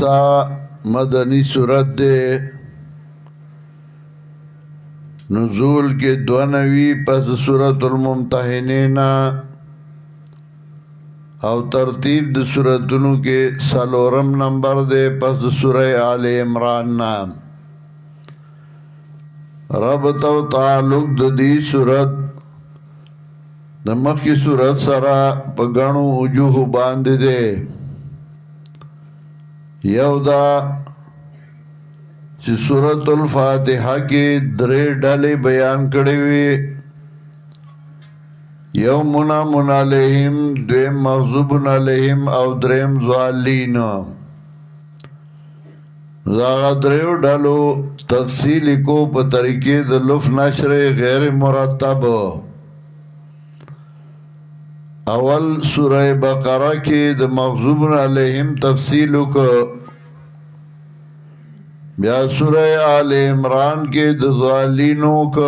النساء مدنی صورت دے نزول کے 92 پس سورة الممتحنین او ترتیب د سورتونو کے سلورم نمبر دے پس سورہ آل عمران نام ربط و تعلق د دی سورت د مخی سورت سرا پگنو وجوه باند دے یو دا چی سورت الفاتحہ کی درے ڈالے بیان کڑیوی یو منعم علیہم دویم مغضوب علیہم او دریم ضالین زاغ دریو ڈالو تفصیل کو پا طریقے د لف نشر غیر مرتب اول سورہ بقرہ کی د مغضوب علیہم تفصیل کو بیا سورہ آل عمران کے د ضالینوں کو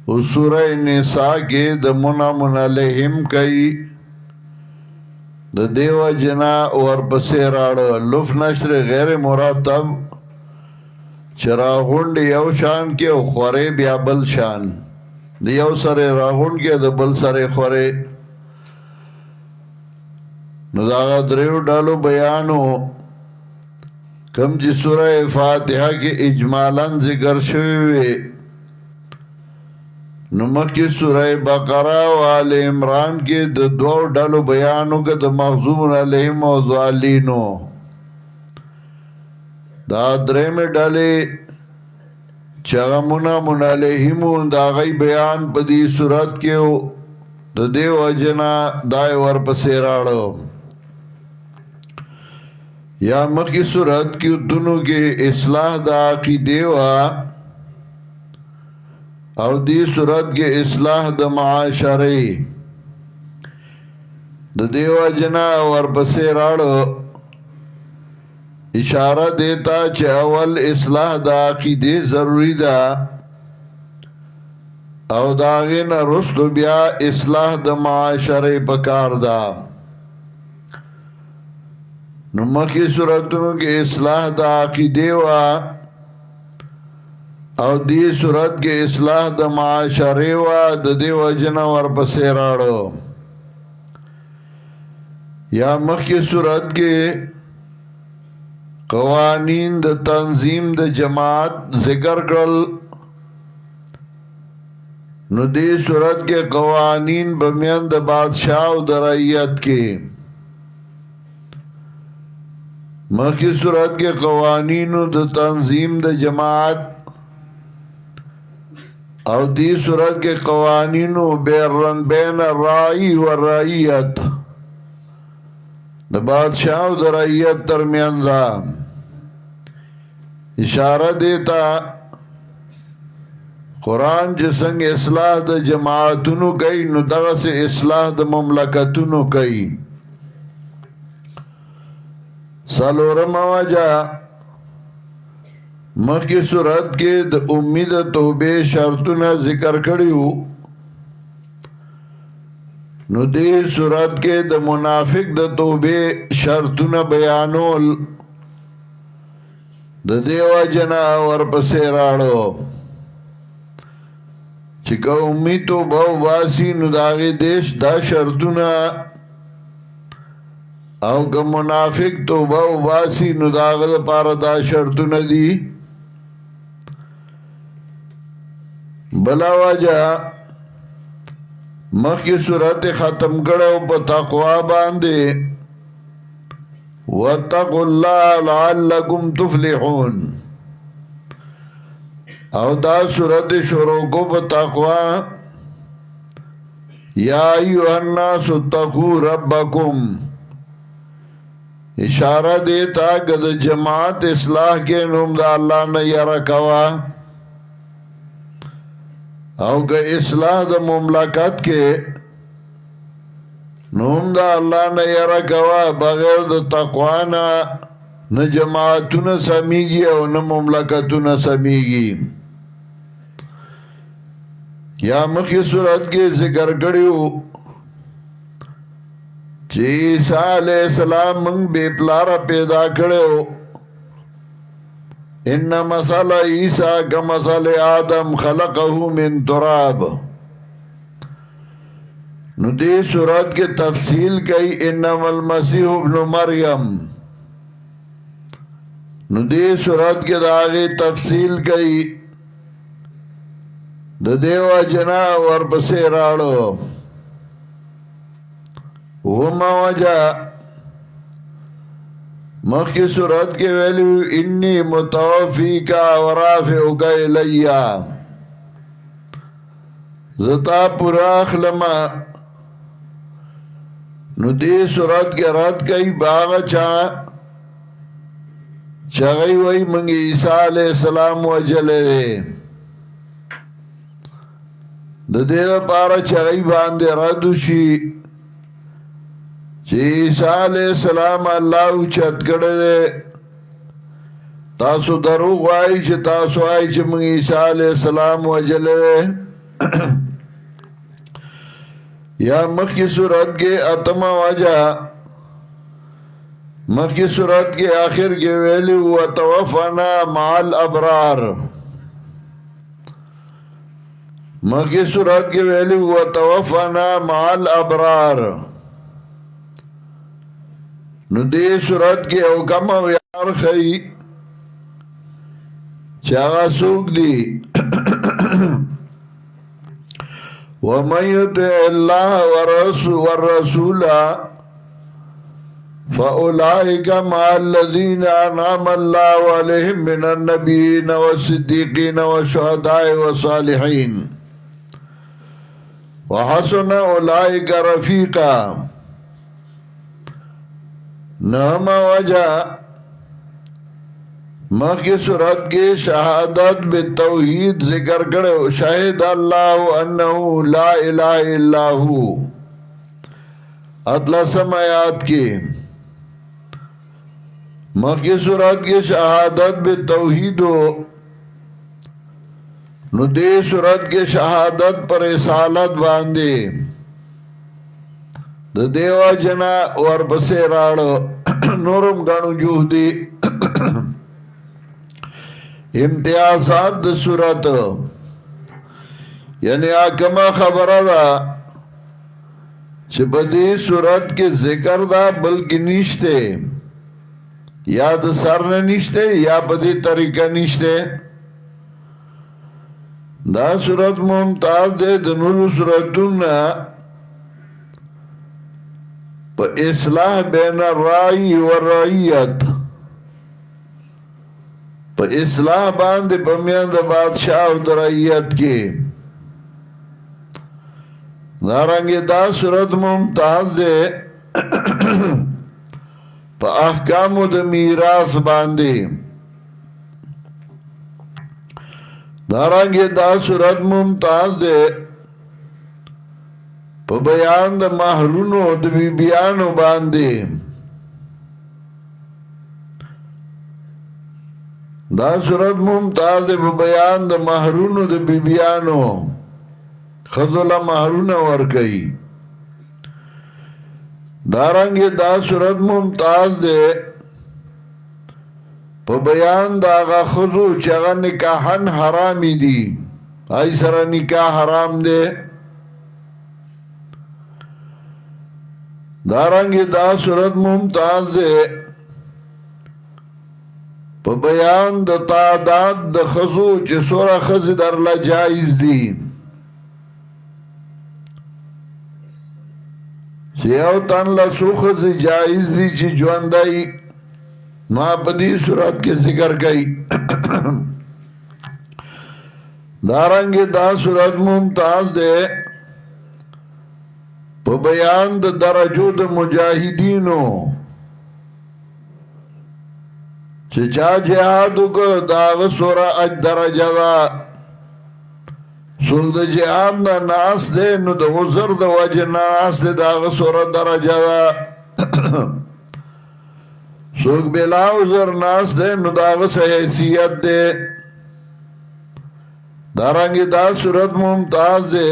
و سورہ نساء کے د منعم علیہم کئی د دیو جنا ورپسې راړو لف نشر غیر مرتب چراغونډ یو شان کې او خورې بیا بل شان د یو سره راغونډ کې د بل سره خورې نو دا دریو ډالو بیانو کم چې سورہ فاتحہ کې اجمالاً ذکر شوی وي نو مخکې سورہ بقرہ و آل عمران کې د دوو ډالو بیانو کې د مغضوب علیہم او ضالینو دا درېمې ډلې چې هغه منعم علیہم د هغې بیان په دې صورت کې د دې وجنه دا یې ورپسې راړو یا مخی صورت کی دنوں کے اصلاح دا عقیدے وا او دی صورت کے اصلاح دا معاشرے دا دیو جنا ورپسے راڑو اشارہ دیتا چھ اول اصلاح دا عقیدے ضروری دا او داغین رسل بیا اصلاح دا معاشرے پکار دا نمکی صورتوں کے اصلاح دا عقیدے وا او دی صورت کے اصلاح دا معاشرے وا دا دی وجنہ ورپسے راڑو یا مخی صورت کے قوانین دا تنظیم دا جماعت ذکر کرل نو دی صورت کے قوانین بمیان دا بادشاہ و دا رعیت کے مخی صورت کے قوانینو د تنظیم د جماعت او دی صورت کے قوانینو بین الرائی و رعیت د بادشاہ و د رعیت درمیان دا اشارہ دیتا قرآن جسنگ اصلاح د جماعتونو کئی نو دغه سے اصلاح د مملکتونو کئی سالورم وجہ مخی صورت کے د امید توبے شرطنا ذکر کریو نو دی صورت کے د منافق د توبے شرطنا بیانول د دیو جنا ورپسے راڑو چکا امید توبہ باسی نو داغی دیش دا شرطنا او که منافق توبه و باسی نو داغل پار دا شرطو ندی بلا وجہ مخی صورت ختم کرو پا تقوی باندے واتقوا اللہ لعلکم تفلحون او دا صورت شروع کو پا تقوی یا ایوہ الناس اتقوا ربکم اشارہ دیتا کہ دا جماعت اصلاح کے نوم دا اللہ نے یرا کوا او کہ اصلاح دا مملکت کے نوم دا اللہ نے یرا کوا بغیر دا تقوانا نہ جماعتون سمیگی او نہ مملکتون سمیگی یا مخی صورت کے ذکر کریو چې عیسی علیہ السلام موږ بے پلاره پیدا کړو ان مثل عیسی کمثل آدم خلقه من تراب نو دې سورت کې تفصیل کئی انما المسیح ابن مریم نو دې سورت کې داغه تفصیل کئی د دیو جنا ورپسې راړو وما وجا مخی سورت کے ویلو انی متوفیکا ورافعکا الیا زتا پورا اخلما نو دی سورت کے رد کئی باغ چاگئی وی منگی عیسیٰ علیہ السلام وجلے دے دے دا پارا چاگئی باندے ردو شی چې عیسی علیہ السلام الله اوچت کړی دی تاسو دروغ وایئ چې تاسو وایئ چې موږ عیسی علیہ السلام وجلی دی یا مخکې صورت کې اتمه وجه مخکې صورت کې آخر کې ویلی وتوفنا مع الابرار مخکې صورت کې ویلی وتوفنا مع الابرار نو دې صورت کې او کم ویار خی چاگا سوک دی وَمَن يُطِعِ اللَّهَ وَالرَّسُولَ فَأُولَئِكَ مَعَ الَّذِينَ أَنْعَمَ اللَّهُ عَلَيْهِم مِّنَ النَّبِيِّينَ وَالصِّدِّيقِينَ وَالشُّهَدَاءِ وَالصَّالِحِينَ وَحَسُنَ أُولَئِكَ رَفِيقًا نعم وجہ مخی صورت کے شہادت بالتوحید ذکر کرے شاہد اللہ انہو لا الہ الا ہو اطلسم آیات کی مخی صورت کے شہادت بالتوحید ہو نو دے صورت کے شہادت پر رسالت باندے د دیو جنا ورپسې راړو نورم غاڼو جوهدي امتیازات د صورت یعنی آکما خبره ده چې په دې صورت کې ذکر ده بلکې نشته یا د سر نه نشته یا په دې طریقه نشته دا صورت ممتاز ده د نورو صورتونو پا اصلاح بین الرائی والرائیت پا اصلاح باندے پا میاند بادشاہ و درائیت کی دارنگی دا صورت ممتاز دے پا احکام و دا میراث باندے دارنگی دا صورت ممتاز دے پا بیان دا محرونو دا بی بیانو باندے دا صورت ممتاز دے پا بیان دا محرونو دا بی بیانو خضولا محرونو ورکی دارنگی دا صورت ممتاز دے پا بیان دا آغا خضو چاگا نکاحن حرامی دی آئی سرا نکاح حرام دے دارنگی دا صورت ممتاز دے پا بیان دا تعداد دا خزو چه سورا خز در لجائز دی چه یو تن لسو خز جائز دی چه جواندائی ما پا دی صورت کے ذکر کئی دارنگی دا صورت ممتاز دے پا بیان دا درجو دا مجاہدینو چه چا جہادو که داغ سورا اج درجہ دا سوک دا جہاد نا ناس دے نو دا غزر دا وجہ ناس دے داغ سورا درجہ دا سوک بلا غزر ناس دے نو داغ حیثیت دے دارنگی دا صورت ممتاز دے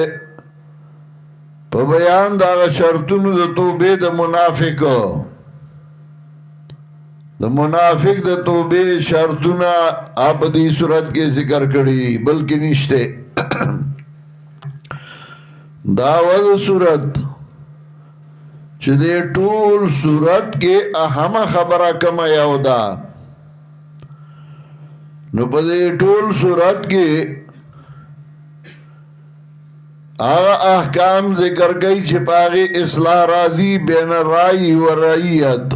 په بیان دا شرطونو د توبې د منافقو د منافق د توبې شرطونه په دې صورت کې ذکر کړي بلکې نشته داول صورت چې د ټول صورت کې اهم خبره کوم یو ده نو په دې ټول صورت کې هغه احکام ذکر کوي چې پاغي اصلاح راځي بین الرای و رعیت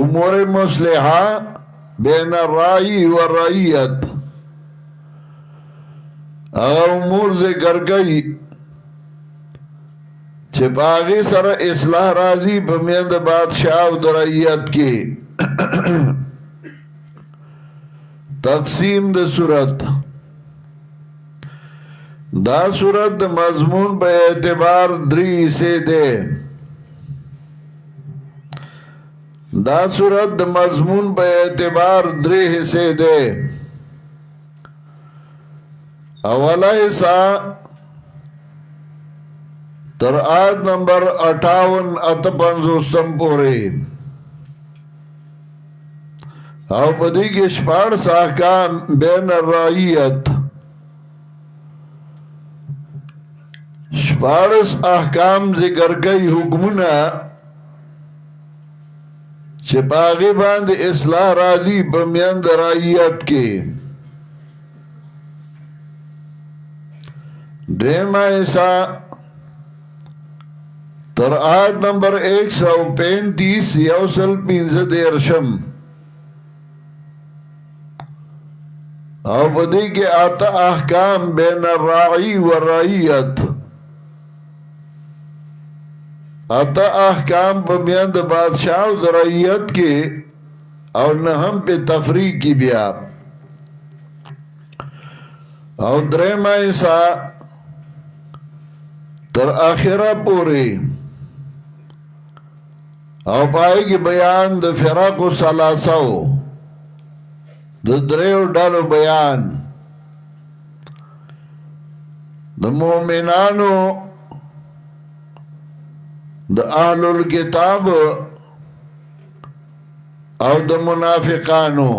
امور مصلحه بین الرای و رعیت هغه امور ذکر کوي چې پاغي سره اصلاح راځي په میند بادشاہ او رعیت کې تقسیم د صورت دا صورت د مضمون په اعتبار دری حصے دے دا صورت د مضمون په اعتبار دری حصے دے اولا حصہ تر آیت نمبر 58 پورے او پدی کے شپاڑ احکام بین الرعیت شپاڑس احکام ذکر کئی حکمنا چه باغی باند اصلاح راضی بمیند رعیت کے دیمہ ایسا تر آیت نمبر 135 یوصل 15 او بدی کے آتا احکام بین الراعی و رعیت آتا احکام بمیند بادشاہ و رعیت کے اور نہم پہ تفریق کی بیا اور درہمہ ایسا تر آخرہ پوری او پائے کی بیان د فرق و سلاسو د دریو ڈالو بیان د مومنانو د اهل الكتاب او د منافقانو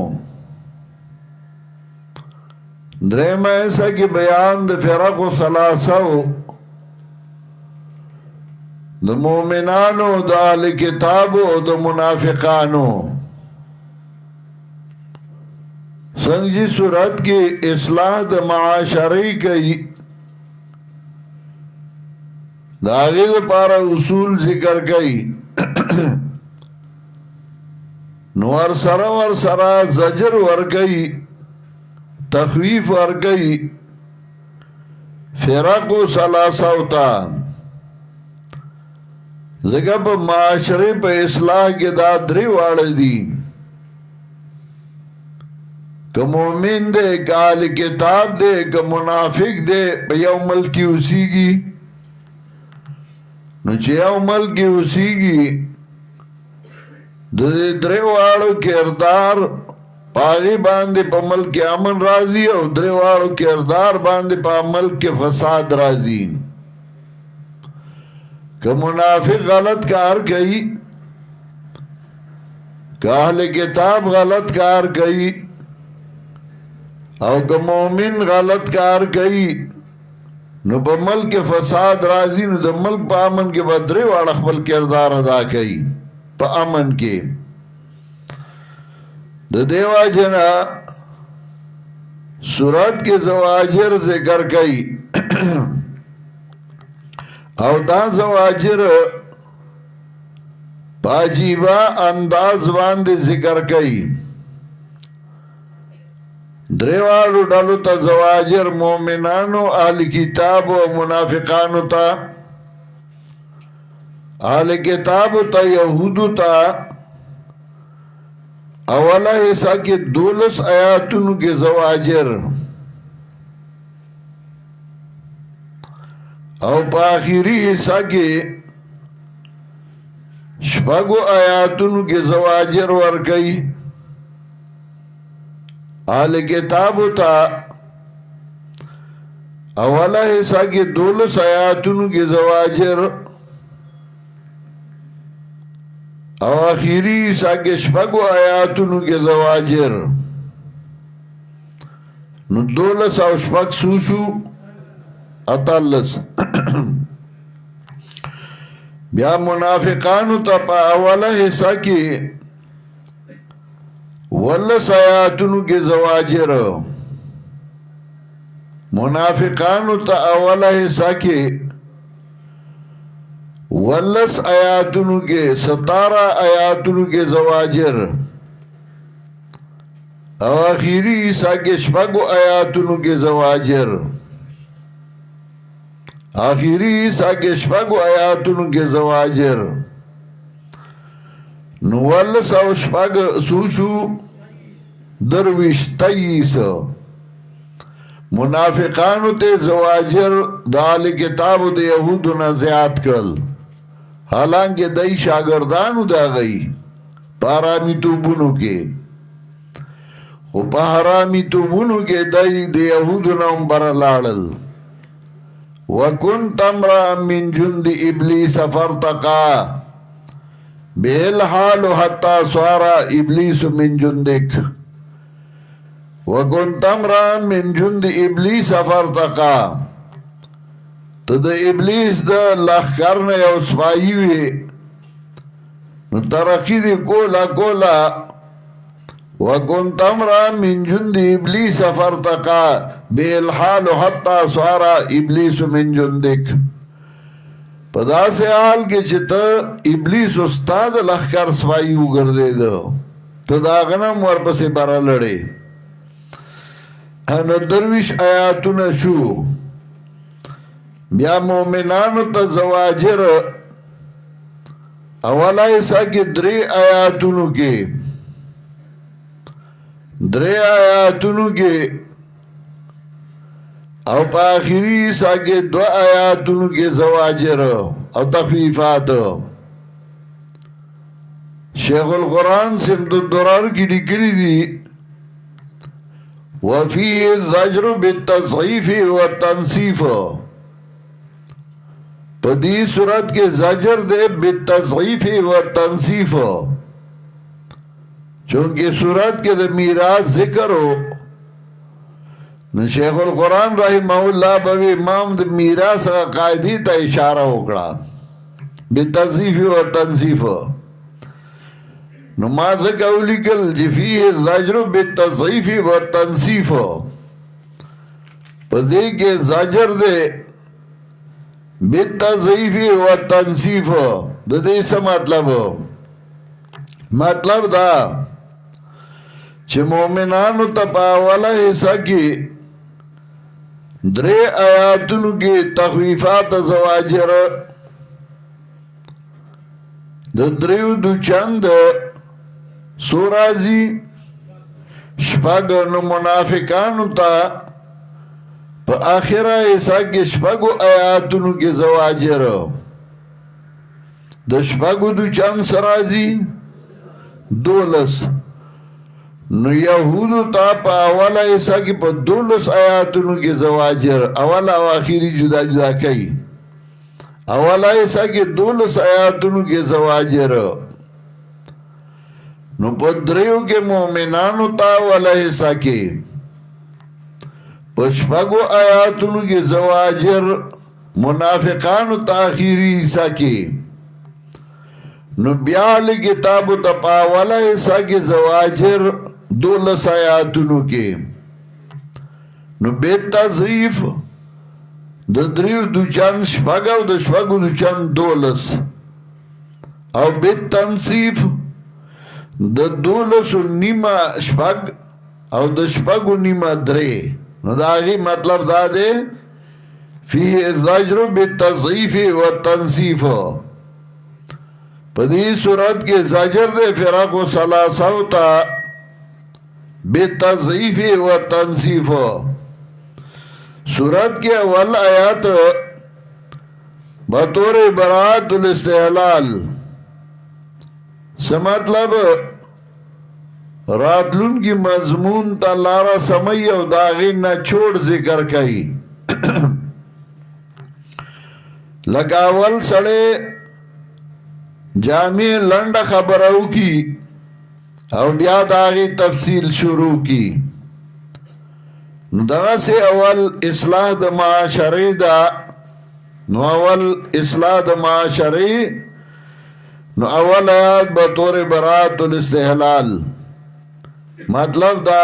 درہم ایسا کی بیان د فرق و سلاسو د مومنانو د اهل کتاب او د منافقانو سنجی صورت کی اصلاح د معاشری کئی داغی پارا اصول ذکر کئی نور سرا زجر ورگئی تخویف ورگئی فرق و سلاسوتا ذکر پا معاشرے پا اصلاح کے دا دری واڑے دی کہ مومن دے کہ اہل کتاب دے کہ منافق دے پا یو ملکی اسی گی نو چه یو ملکی اسی گی دے دری واڑو کردار پاغی باندے پا ملک امن راضی او دری واڑو کردار باندے پا ملک فساد راضی کہ منافق غلط کار کئی کہ اہل کتاب غلط کار کئی او کہ مومن غلط کار کئی نو پا ملک فساد راضی نو دا ملک پا امن کے بدرے واڑا خپل کردار ادا کئی پا امن کے دا دیوا جنا سورت کے زواجر ذکر کئی او دا زواجر پاجیبا انداز باندے ذکر کئی دریوارو ڈالو تا زواجر مومنانو اہل کتاب و منافقانو تا اہل کتاب تا یہودو تا اولا حصہ کے 12 آیاتونو کے زواجر او پا آخری حصہ کے شپگو آیاتونو کے زواجر ورکی اہل کتابو تا اولا حصہ کے 12 آیاتونو کے زواجر او آخری حصہ کے 6 آیاتونو کے زواجر نو 12 او 6 سوشو 48 بیا منافقانو تا پا اولا حصہ کی 19 آیاتونو کے زواجر منافقانو تا اولا حصہ کی 19 آیاتونو کے 17 آیاتونو کے زواجر او آخری حصہ کے 6 آیاتونو کے زواجر آخری حصہ کے 6 آیاتونو کے زواجر نوالس او 6 سوشو درویش 23 منافقانو تے زواجر دال کتابو دے یہودو نا زیاد کرل حالانکہ دای شاگردانو دا گئی پارامی توبونو کے خو پا حرامی توبونو کے دای دے یہودو نا امبر لارل وَكُنْتَ امْرَأً مِّن جُنْدِ إِبْلِيسَ فَارْتَقَىٰ بِهِ الْحَالُ حَتَّى صَارَ إِبْلِيسُ مِن جُنْدِكَ وَكُنْتَ امْرَأً مِّن جُنْدِ إِبْلِيسَ فَارْتَقَىٰ تو دا ابلیس دا لخکر نے یو سپاہی وی نو ترقی دی کولا کولا وَكُنْتَ امْرَأً مِّن جُنْدِ إِبْلِيسَ فَارْتَقَىٰ بِهِ الْحَالُ حَتَّى صَارَ إِبْلِيسُ مِن جُنْدِكَ پدا سے حال کے چھتا ابلیس استاد لخکر سپاہی اگردے دو تو دا غنم ورپس برا لڑے نو درویش آیاتون شو بیا مومنانو تا زواجر اولا ایسا کی 3 آیاتونو کے 3 آیاتونو کے او پا آخری ایسا کے 2 آیاتونو کے زواجر او تخفیفات شیخ القرآن سمت الدرار کی لکلی دی وَفِيهِ الزَّجْرُ بِالتَّضْعِيفِ وَالتَّنْصِيفِ پدی صورت کے زجر دے بالتضعیف و تنصیف چونکہ صورت کے دے میراث ذکر ہو شیخ القرآن رحمہ اللہ بوی امام دے میراث قائدی تا اشارہ اکڑا بالتضعیف و تنصیف نماز قولی کل جفیہ الزجر بالتضعیف و تنصیف پدی کے زجر دے بالتضعیف و تنصیف دا دیسا مطلب دا چھ مومنانو تپاولا حصہ کی 3 آیاتونو کی تخویفات زواجر دا 3 دو چند سورازی شپاگرن منافقانو تا پا آخرہ ایسا کے 6 آیاتونو کے زواجر دا 6 دو چند سرازی 12 نو یہودو تا پا اولا ایسا کی پا 12 آیاتونو کے زواجر اولا و آخری جدا جدا کئی اولا ایسا کی 12 آیاتونو کے زواجر نو پا 3 کے مومنانو تا اولا ایسا کی پشپگو آیاتونو کے زواجر منافقانو تاخیری حصہ کی نو بیال کتاب تپاولا حصہ کے زواجر 12 آیاتونو کے نو بیت تضعیف دا 3 دو چند شپگو دا شپگو دو چند 12 او بیت تنصیف دا 12 نیمہ شپگ او دا شپگو نیمہ 3 نو دا آگی مطلب دا دے فیہ الزجر بالتضعیف والتنصیف پدی صورت کے زجر دے فرق و ثلاثہ تا بالتضعیف والتنصیف صورت کے اول آیات بطور براءت الاستحلال سمطلب راتلون کی مضمون تا لارا سمی او داغین نا چھوڑ ذکر کئی لگاول سڑے جامع لنڈ خبرو کی او بیا داغی تفصیل شروع کی دغه سے اول اصلاح د معاشره دا نو اول اصلاح د معاشره نو اول آیات بطور برات الاستحلال مطلب دا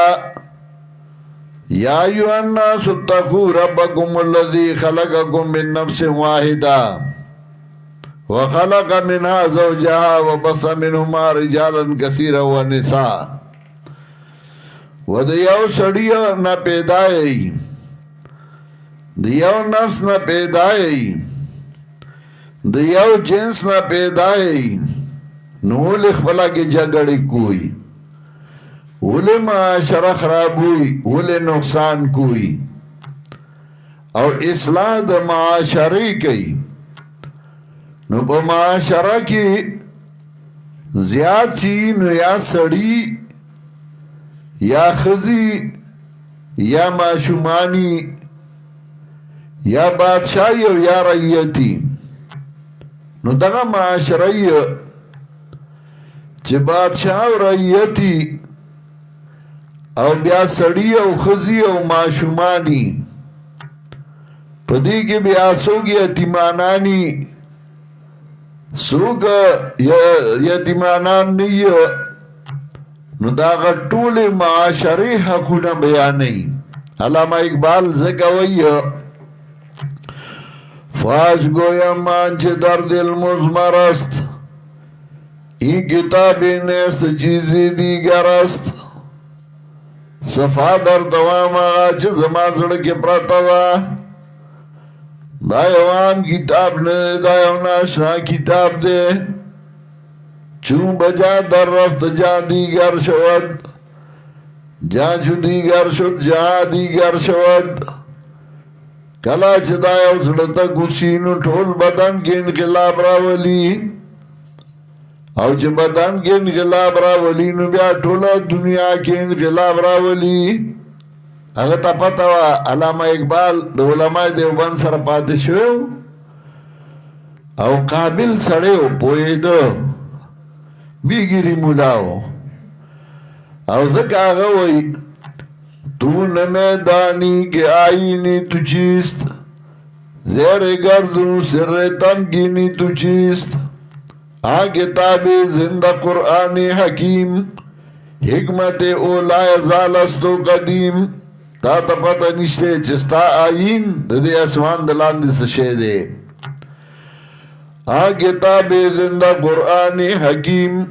یا ایها الناس اتقوا ربکم الذی خلقکم من نفس واحده وخلق منها زوجها وبث منهما رجالا كثيرا ونساء د یو سړی نه پیدای د یو نفس نه پیدای د یو جنس نه پیدای نو له خپل کې جګړې کوي ولې معاشره خرابوي ولې نقصان کوي او اصلاح د معاشره کوي نو په معاشره کې زیات شي نو یا سړی یا خزی یا معشومانی یا بادشاہی او یا رعیتی نو دغه معاشره چې بادشاہ او رعیتی او بیا سړی او خزی او معشومانی پدې کې بیا څوک یتیمانانی څوک یتیمانان نه نو دا ټول معاشري حقونه بیانې علامہ اقبال زګوي فاش گویا مان چې در دل مزمر است این کتاب نیست چیزی دیگر است صفا در دوام آغا چې زما زړه کې پرته ده دا یو عام کتاب نه دا یو ناشنا کتاب دی چون بجا در رفت جا دیگر شود جا چو دیگر شد جا دیگر شود کلا چه دا یو زړه کوشینو ټول بدن کې انقلاب راولي او چې بدن کې انقلاب راولي نو بیا ټوله دنیا کې انقلاب راولي هغه ته پته وه علامه اقبال د علماء دیوبند سره پاتې شوی او قابل سړی و پوهېده بیگیری ملاو او ذکر آغا وی تو نمیدانی که آئینی تو چیست زیر گردو سر تنگینی تو چیست آن کتاب زندہ قرآن حکیم حکمت اولا ازالستو قدیم تا تا پتا نشتے چستا آئین دے اسمان دلان دے سشے دے آن کتاب زندہ قرآن حکیم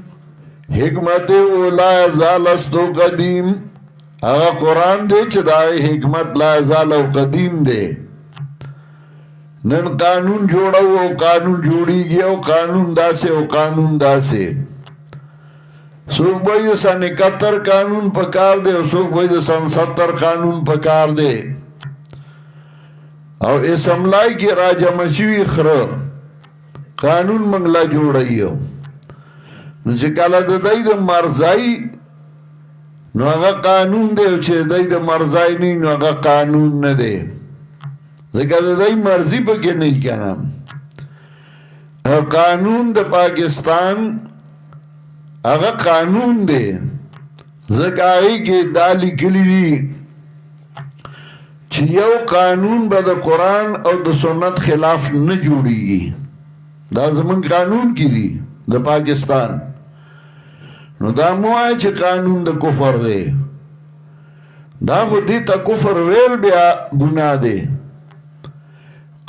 حکمت اولا ازالستو قدیم آغا قرآن دے چه دائی حکمت لا ازالو قدیم دے نن قانون جوڑا او قانون جوڑی گیا او قانون داسے او قانون داسے سوک بھائی سن 71 قانون پکار دے او سوک بھائی سن 70 قانون پکار دے او اسملائی کی راجہ مشوی خر قانون منگلا جوڑایو نو چې کله د دای د مرزای نو هغه قانون دی چې دای د مرزای نه نو هغه قانون نه دی ځکه د دای مرزي پکې نه کنه قانون د پاکستان هغه قانون دی ځکه هغه کې دالی کلی دی چې یو قانون به د قرآن او د سنت خلاف نه جوړیږي دا زمون قانون کې دی د پاکستان نو دا موای چې قانون د کفر دی دا خو دې ته کفر ویل بیا ګناه دی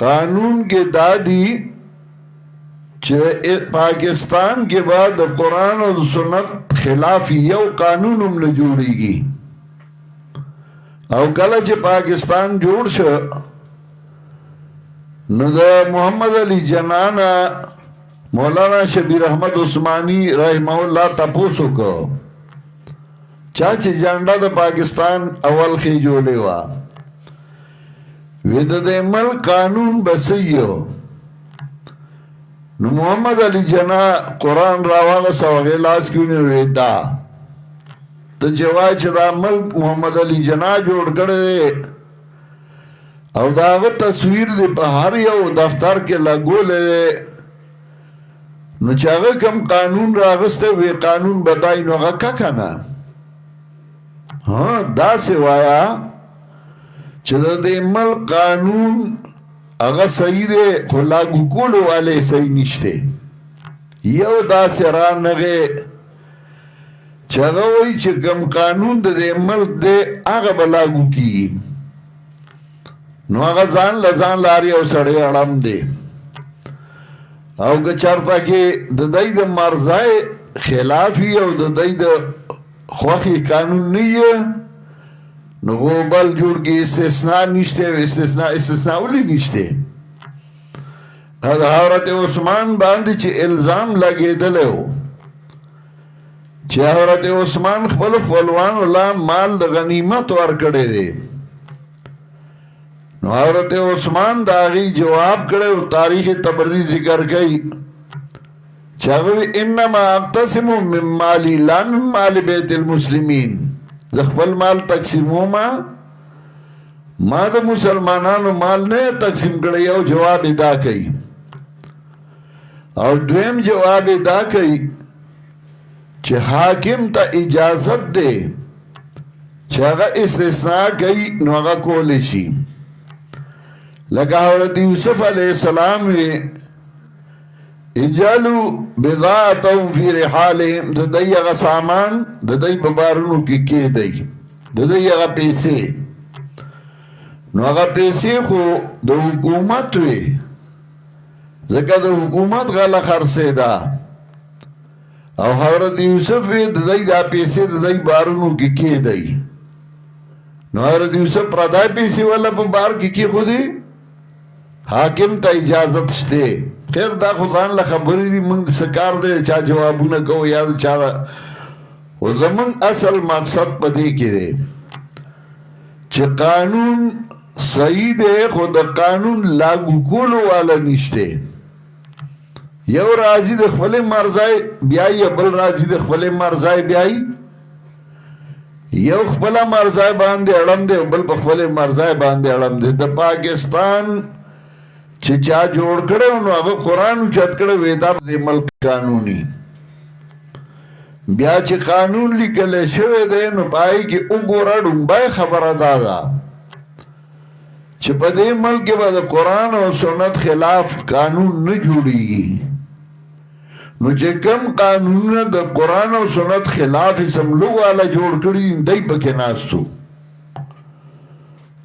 قانون کې دا دی چې پاکستان کې بعد د قرآن او د سنت خلاف یو قانون هم نه جوړیږي او کله چې پاکستان جوړ شو نو د محمد علی جناح مولانا شبیر احمد عثمانی رحمه الله تپوسو کو چاچی جانڈا دا پاکستان اول خی جوڑے وا وید دے ملک قانون بسیو نو محمد علی جناح قرآن راواغ سوغی لاس کیونی ویدا تا جوائی چه دا ملک محمد علی جناح جوڑ کرده او دا هغه تصویر دی په هر یو دفتر کې لګولې نو چې هغه کوم قانون راغسته وی قانون بدای نو هغه کا کنه ها داسې وایا چې د دې ملک قانون هغه صحیح دی خو لاګو کولو والے صحیح نشته یو داسې رانغه چې هغه وایي چې کوم قانون د دې ملک دی هغه به لاګو کیږي نو هغه ځان لاري او سړی اړم دی او که چرته کې د دای د مرزای خلاف او د دای د خوخي قانون نه نو بل جوړ کې استثناء نشته استثناء ولې نشته حضرت عثمان باندې چې الزام لګېدل چې حضرت عثمان خپل خپلوان لا مال د غنیمت ورکړي دي نو حضرت عثمان دا غي جواب کړو تاریخ تبری ذکر کوي چې هغه انما اقتسم من مالی لا من مال بیت المسلمین ز خپل مال تقسیمو ما د مسلمانانو مال نه تقسیم کړی او جواب ادا کوي او دویم جواب ادا کوي چې حاکم ته اجازت ده چې هغه استثناء کوي نو هغه کولی شي لکه حضرت یوسف علیہ السلام اجالو بضاعتهم فی رحالهم د دای هغه سامان د دای په بارونو کې کېدی د دای هغه پیسې نو هغه پیسې خو د حکومت وي ځکه د حکومت غله خرڅه ده او حضرت یوسف د دای دا پیسې د دای بارونو کې کېدی نو حضرت یوسف پردای پیسې ولا په بار کې خودي حاکم ته اجازت شته خیر دا خدان له خبرې دي موږ سکار دې چا جوابونه کوو یا چا او زمون اصل مقصد پدې کې دی چې قانون صحیح دی خو د قانون لاګو کولو والا نشته یو راځي د خپل مرزای بیاي بل راځي د خپل مرزای بیاي یو خپل مرزای باندې اړم دی بل په خپل مرزای باندې اړم دی د پاکستان چې چا جوړ کړو نو هغه قرآن چت کړو ودا د ملک قانوني بیا چې قانون لیکل شوی دی نو پای کې وګوره ډومبای خبره ده چې په دې ملک کې به د قرآن او سنت خلاف قانون نه جوړیږي نو چې کوم قانونونه د قرآن او سنت خلاف سملو والا جوړ کړي دی پکې ناستو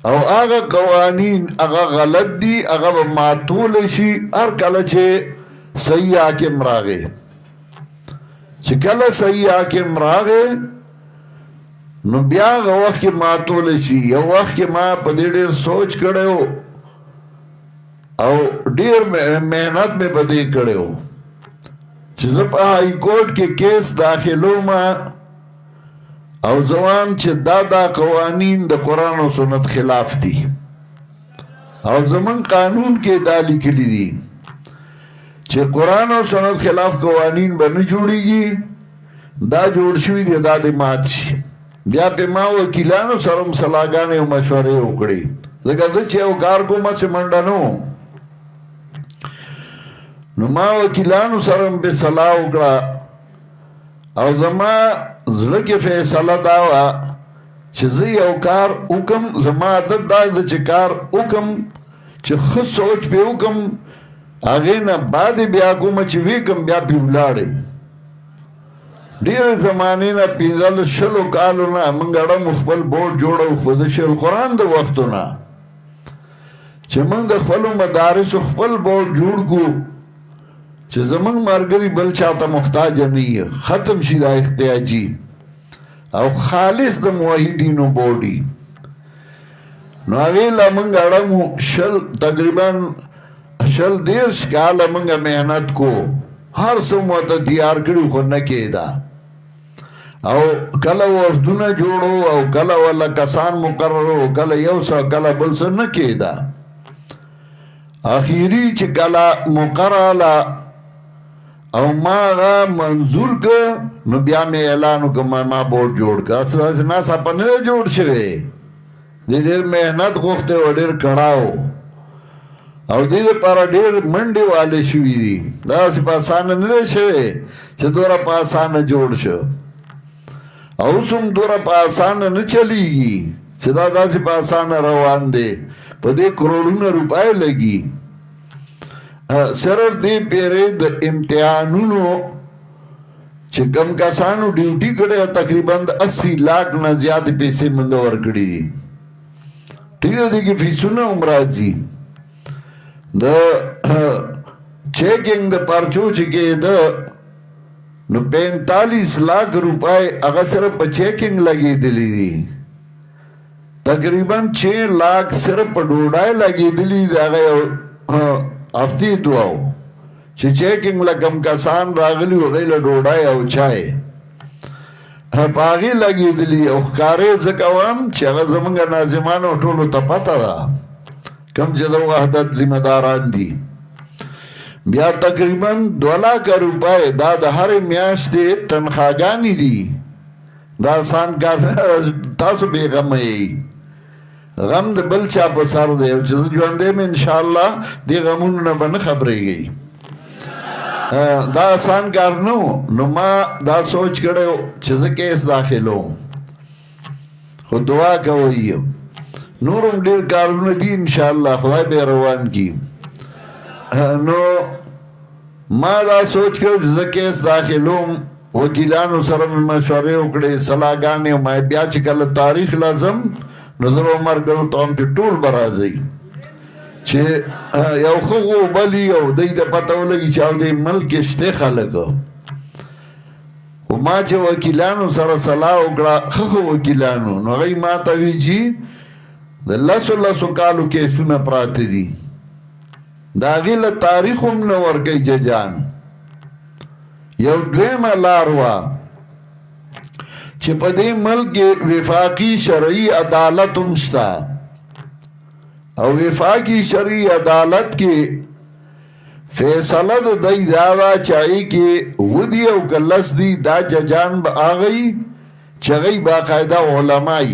او هغه قوانین هغه غلط دي هغه ماتول شي هر کله چې صحیح حاکم راغی چې کله صحیح حاکم راغی نو بیا هغه وخت کې ماتول شي یو وخت کې ما په دې ډېر سوچ کړو او ډېر مهنت مې په دې کړو چې زه په هائی کورټ کې کیس داخلو ما او زوام چې دا قوانین د قرآن او سنت خلاف دي او زمون قانون کې دا لیکلي دي چې قرآن او سنت خلاف قوانین به نه جوړیږي دا جوړ شوي دي دا د مات شي بیا په ما وکیلانو سره مصلاحګانې او مشورې وکړي ځکه زه چې یو کار کوم چې منډه نو نو ما وکیلانو سره به صلاح وکړه او زما زړه کې فیصله دا وه چې زه یو کار وکم زما عادت دا ده چې کار وکم چې ښه سوچ پې وکم هغې نه بعد بیا کوم چې وی کم بیا پې ولاړم ډېرې زمانې نه 15 کالو نه موږ اړم خپل بورډ جوړو خو د شیخ القرآن د وختو نه چې موږ د خپلو مدارسو خپل بورډ جوړ کړو چې زمونږ ملګري بل چاته محتاج نه وي ختم شي دا احتیاجي او خالص د موحدینو بورډي نو هغې له موږ اړمو تقریبا 10 کاله موږ محنت کو هر څه مو ته تیار کړي خو نه کېده او کله وفدونه جوړو او کله ولا کسان مقررو کله یو څه کله بل څه نه کېده اخیری چې کله مقرره او ما هغه منظور که نو بیا مې اعلان وکړ ما بورډ جوړ کړ داسې ناڅاپه نه دی جوړ شوی د ډېر مهنت غوښته او ډېر کړاو او دې لپاره ډېر منډې والې شوي دي داسې په اسانه نه دی شوی چې دومره په اسانه جوړ شو او اوس هم دومره په اسانه نه چلیږي چې دا داسې په اسانه روان دی په دې کروڑونه روپۍ لګي صرف دې پیرې د امتحانونو چې کم کسانو ډیوټي کړی تقریبا 80 لاک نه زیاتې پیسې موږ ورکړي دي ټیک دی دې کې فیسونه هم راځي د چیکنګ د پرچو چې کېده نو 45 لاک روپۍ هغه صرف په چیکنګ لګېدلي دي تقریبا 6 لاک صرف په ډوډۍ لګېدلي دي هغه یو هفتې دوه چې چیکنګ له کم کسان راغلي هغوی له ډوډۍ او چای په هغې لګېدلي او ښکارې زه کوم چې هغه زموږ ناظمانو ټولو ته پته ده کم چې د وحدت ذمه داران دي بیا تقریبا 2 لاک روپۍ دا د هرې میاشتې تنخواګانې دي دا آسان کار تاسو بېغمه یئ غم د بل چا په سر دی او چې زه ژوندی یم انشاءالله دې غمونو نه به نه خبرېږئ دا آسان کار نه نو ما دا سوچ کړی چې زه کیس داخلوم خو دعا کوئ نور هم ډېر کارونه دي انشاءالله خدای به روان کړي نو ما دا سوچ کړی چې زه کیس داخلوم وکیلانو سره مې مشورې وکړې صلاحګانې ما بیا چې کله تاریخ لازم نو زه به مرګرو ته هم چې ټول به راځئ چې یو ښه غوبلي او دی د پته ولګي چې او دې ملک کې شته خلک خو ما چې وکیلانو سره صلاح وکړه ښه وکیلانو نو هغوی ما ته وي چې د لسو کالو کیسونه پراته دي د هغې له تاریخ هم نه ورکوي ججان یو دویمه لار وه چې په دې ملک کې وفاقي شرعي عدالت هم شته او وفاقي شرعي عدالت کې فیصله د دی دا ده چې هغې کې ودي او که لس دي دا ججان به هغوی چې هغوی باقاعده علماء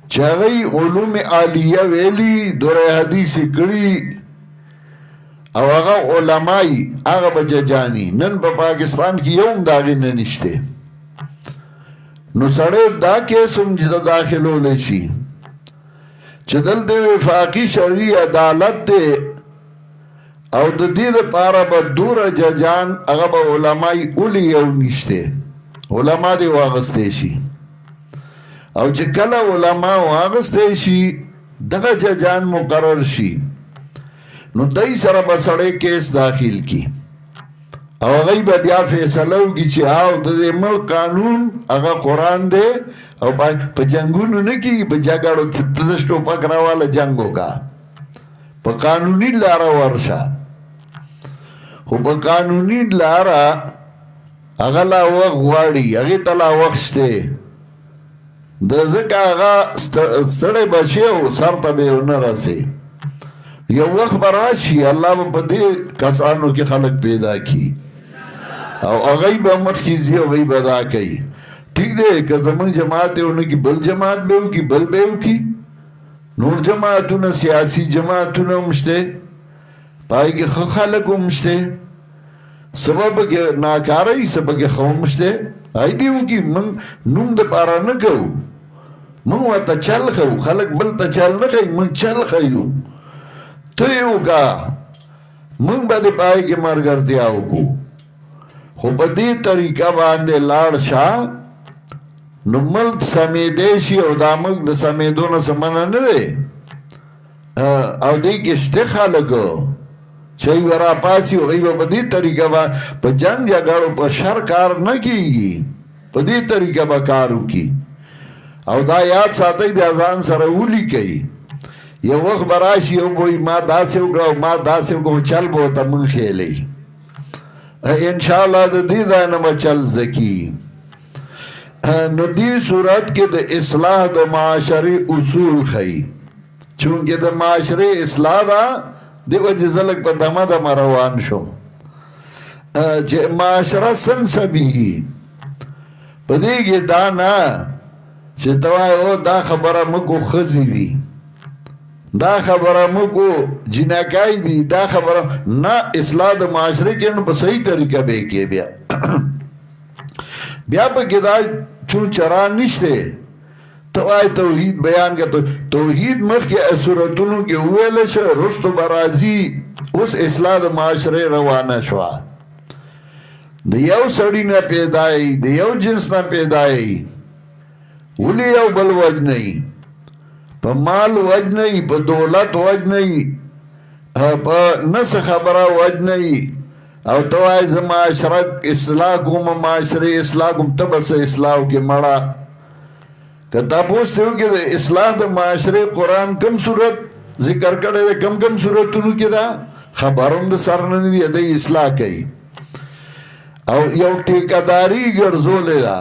چې هغوی علوم عالیه ویلي دوره حدیث کړي او هغه علماء هغه به ججاني نن په پاکستان کې یو هم د هغې نه نشته نو سړی دا کیس هم چې داخلولی شي چې دلته وفاقي شرعي عدالت دی او د دې دپاره به دوره ججان هغه به علماء اولی یو نشته علما دې واغستی شي او چې کله علما واغستی شي دغه ججان مقرر شي نو دای سره به سړی کیس داخل کی او هغوی به بیا فیصله وکړي چې او د دې ملک قانون هغه قرآن دی او په جنګونو نه کېږي په جګړو ته ټوپک راواله جنګ وکړه په قانوني لاره ورشه خو په قانوني لاره هغه لا وخت غواړي هغې ته لا وخت شته د ځکه هغه ستړی به شي او سر ته به یې ونه رسي یو وخت به راشي الله به په دې کسانو کې خلک پیدا کړي او هغوی به مخکې ځي هغوی به دا کوي ټیک دی که زموږ جماعت یې ونه کړي بل جماعت به وکړي بل به یې وکړي نور جماعتونه سیاسي جماعتونه هم شته په هغې کې ښه خلک هم شته څه به پکې ناکاره وي څه پکې ښه هم شته هغوی دې وکړي موږ نوم دپاره نه کوو موږ ورته چل ښیو خلک بل ته چل نه ښیي موږ چل ښیو ته یې وکړه موږ به دې په هغې کې ملګرتیا وکړو خو په دې طریقه باندې لاړ شه نو ملک سمیدی شي او دا ملک د سمیدو نه څه منع نه دی او دې کې شته خلک چې یې راپاڅي هغوی به په دې طریقه په جنګ جګړو په شر کار نه کېږي په دې طریقه به کار وکړي او دا یاد ساتئ د اذان سره ولیکئ یو وخت به راشي او وایي ما داسې وکړه او ما داسې وکړه چل به ورته موږ ښیلی انشاءالله د دې ځای نه به چل زده کېږي نو دې صورت کې د اصلاح د معاشرې اصول ښیي چونکې د معاشرې اصلاح ده دې وجې زه لږ په دمه دمه روان شوم چې معاشره څنګه سمیږي په دې کې دا نه چې ته وایې او دا خبره مکو ښځې دي، دا خبره مکو جنکای دي، دا خبره نه، اصلاح د معاشره کې نو په صحیح طریقه به کې بیا په کې دا چون چران نشته. ته وایې توحید بیان که توحید مخکې صورتونو کې وویل شه، رستو برازي اوس اصلاح د معاشره روانه شوه. د یو سړي نه پیدایي، د یو جنس نه پیدایي، ولې یو بل وجنئ؟ په مال وجنئ، په دولت وجنئ، په نس خبره وجنئ، او ته وایې زه معاشره اصلاح کوم، معاشرې اصلاح کوم. ته به څه اصلاح وکړې مړه؟ که تپوس ته وکړې د اصلاح د معاشرې قرآن کم صورت ذکر کړی دی؟ کم کم صورتونو کې دا خبرون د سر نه دي، دی اصلاح کوي. او یو ټیکهداري ګرځولې ده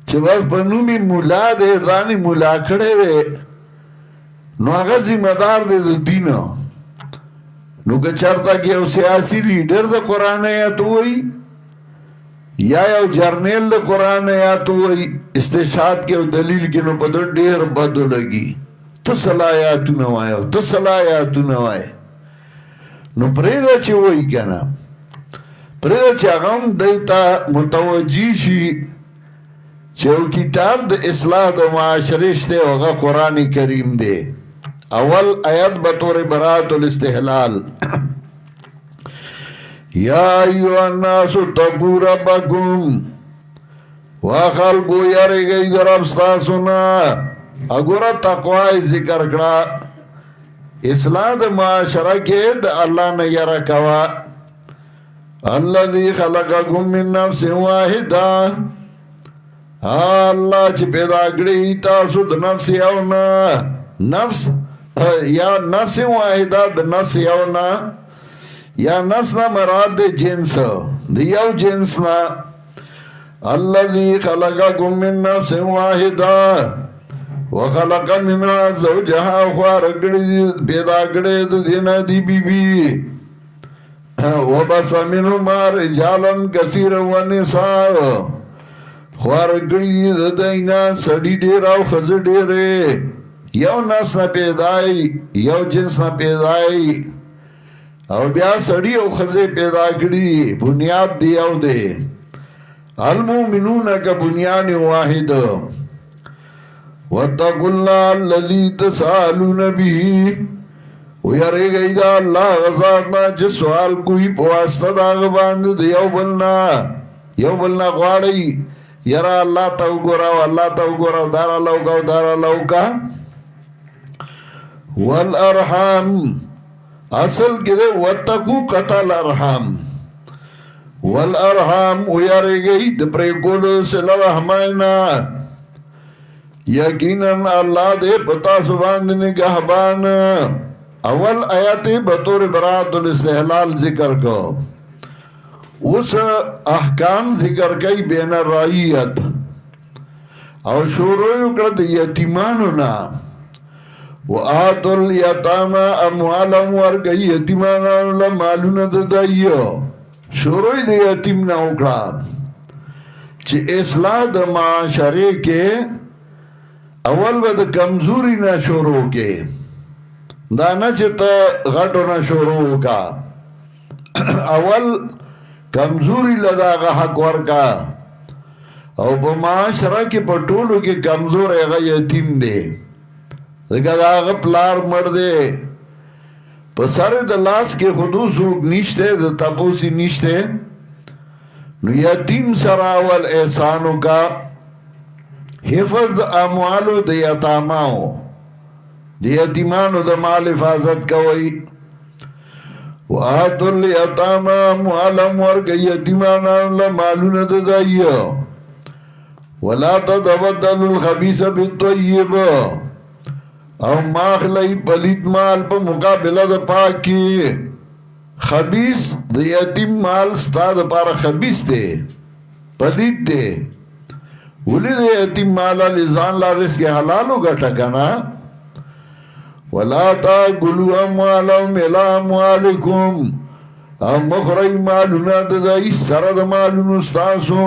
چې بس په نومې مولا دی، ځان یې مولا کړی دی، نو هغه ذمه دار دی د دین. نو که چېرته کې یو سیاسي لیډر د قرآن آیات ووایي یا یو جرنیل د قرآن آیات ووایي استشهاد کې او دلیل کې، نو په ده ډېر بدو لګي. ته صلاح آیاتونه وایه، ته صلاح آیاتونه وایه. نو پرېږده چې وایي که نه، پرېږده چې هغه هم دی ته متوجه شي چې یو کتاب د اصلاح د معاشرې شته، هغه قرآن کریم دی. اول آیت بطور براءت الاستحلال یا ایها الناس اتقوا ربکم، خلکو یریږئ د رب ستاسو نه. اګوره تقوا یې ذکر کړه، اصلاح د معاشره کې د الله نه یره کوه. الذي خلقکم من نفس واحده، الله چې پیدا کړی تاسو د نفس یو نه، نفس یا نفس واحده، د نفس یو نه، یا نفس نه مراد د جنس، د یو جنس نه. الذي خلقکم من نفس واحده وخلق منها زوجها، پیدا کړی د دې نه دی بیبي. وبث منهما رجالا كثيرا ونساء، خوار کړي د دینا سړي ډېر او ښځې ډېرې. یو نفس نه پیدای، یو جنس نه پیدای، او بیا سړي او ښځې پیدا کړي، بنیاد دی یو دی. المؤمنون كبنيان واحد واتقوا الله الذي تسألون به، ویریږئ د الله غذات نه چې سوال کوي په واسطه د هغه باندې د یو بل نه غواړئ. یاره الله ته وګوره او الله ته وګوره، دا راله وکړه او دا راله وکړه. والارحام اصل کې دی واتقوا قطع الارحام. والارحام ویریږئ د پرېکولو صله رحمۍ نه، یقینا الله دې په تاسو باندې نگهبان. اول آیات بطور براءت الاستحلال ذکر کو، اس احکام ذکر کئی بین الرعیت، او شروع وکړه د یتیمانو نه. وآتوا الیتامی اموالهم، ورکړئ یتیمانو له مالونه د دوی. شروع د یتیم نه وکړه چې اصلاح د معاشرې کې اول به د کمزوري نه شروع کې، دا نه چې ته غټو نه شروع وکا. اول کمزوري له دغه حق ورکا، او په معاشره کې په ټولو کې کمزور هغه یتیم دی، ځکه د هغه پلار مړ دی، په سر د لاس کې خودو څوک نشته، د تپوسي نشته. نو یتیم سره اول احسان وکا، حفظ د اموالو د یتاماو، د یتیمانو د مال حفاظت کوي. وآتوا الیتامی اموالهم، ورکړئ یتیمانو له مالونه د دوی. ولا تتبدلوا الخبیث بالطیب، او ماخلی پلید مال په مقابله د پاکی. خبیث د یتیم مال ستا د پاره خبیث دی، پلید دی. ولی د یتیم مال ځان لا رزق حلال وګټه کنه. ولا تاكلوا اموالهم الى اموالكم، او مخرج مالونه د دوی سره د مالونو ستاسو.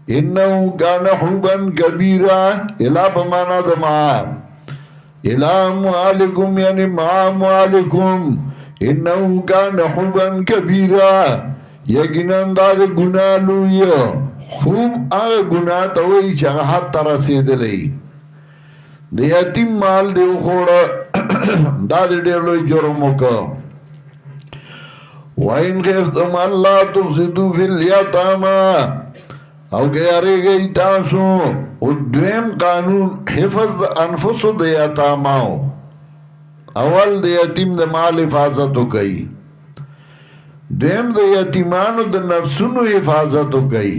انہو کان حبن کبیرا الہ بمانا دما الہ اموالکم یعنی ما اموالکم انہو کان حبن کبیرا یقیناً دا گناہ لوی خوب آغا گناہ تاوئی چاگا حد ترسید لئی دا یتیم مال دیو خوڑا دا دیر لوی جرمو کا وَإِنْ خِفْتُمْ أَلَّا تُفْسِدُوا فِي الْيَتَامَى او گیارے گئی تاسو او دویم قانون حفظ دا انفسو دا یتاماو اول دا یتیم دا مال حفاظتو کئی دویم دا یتیمانو دا نفسونو حفاظتو کئی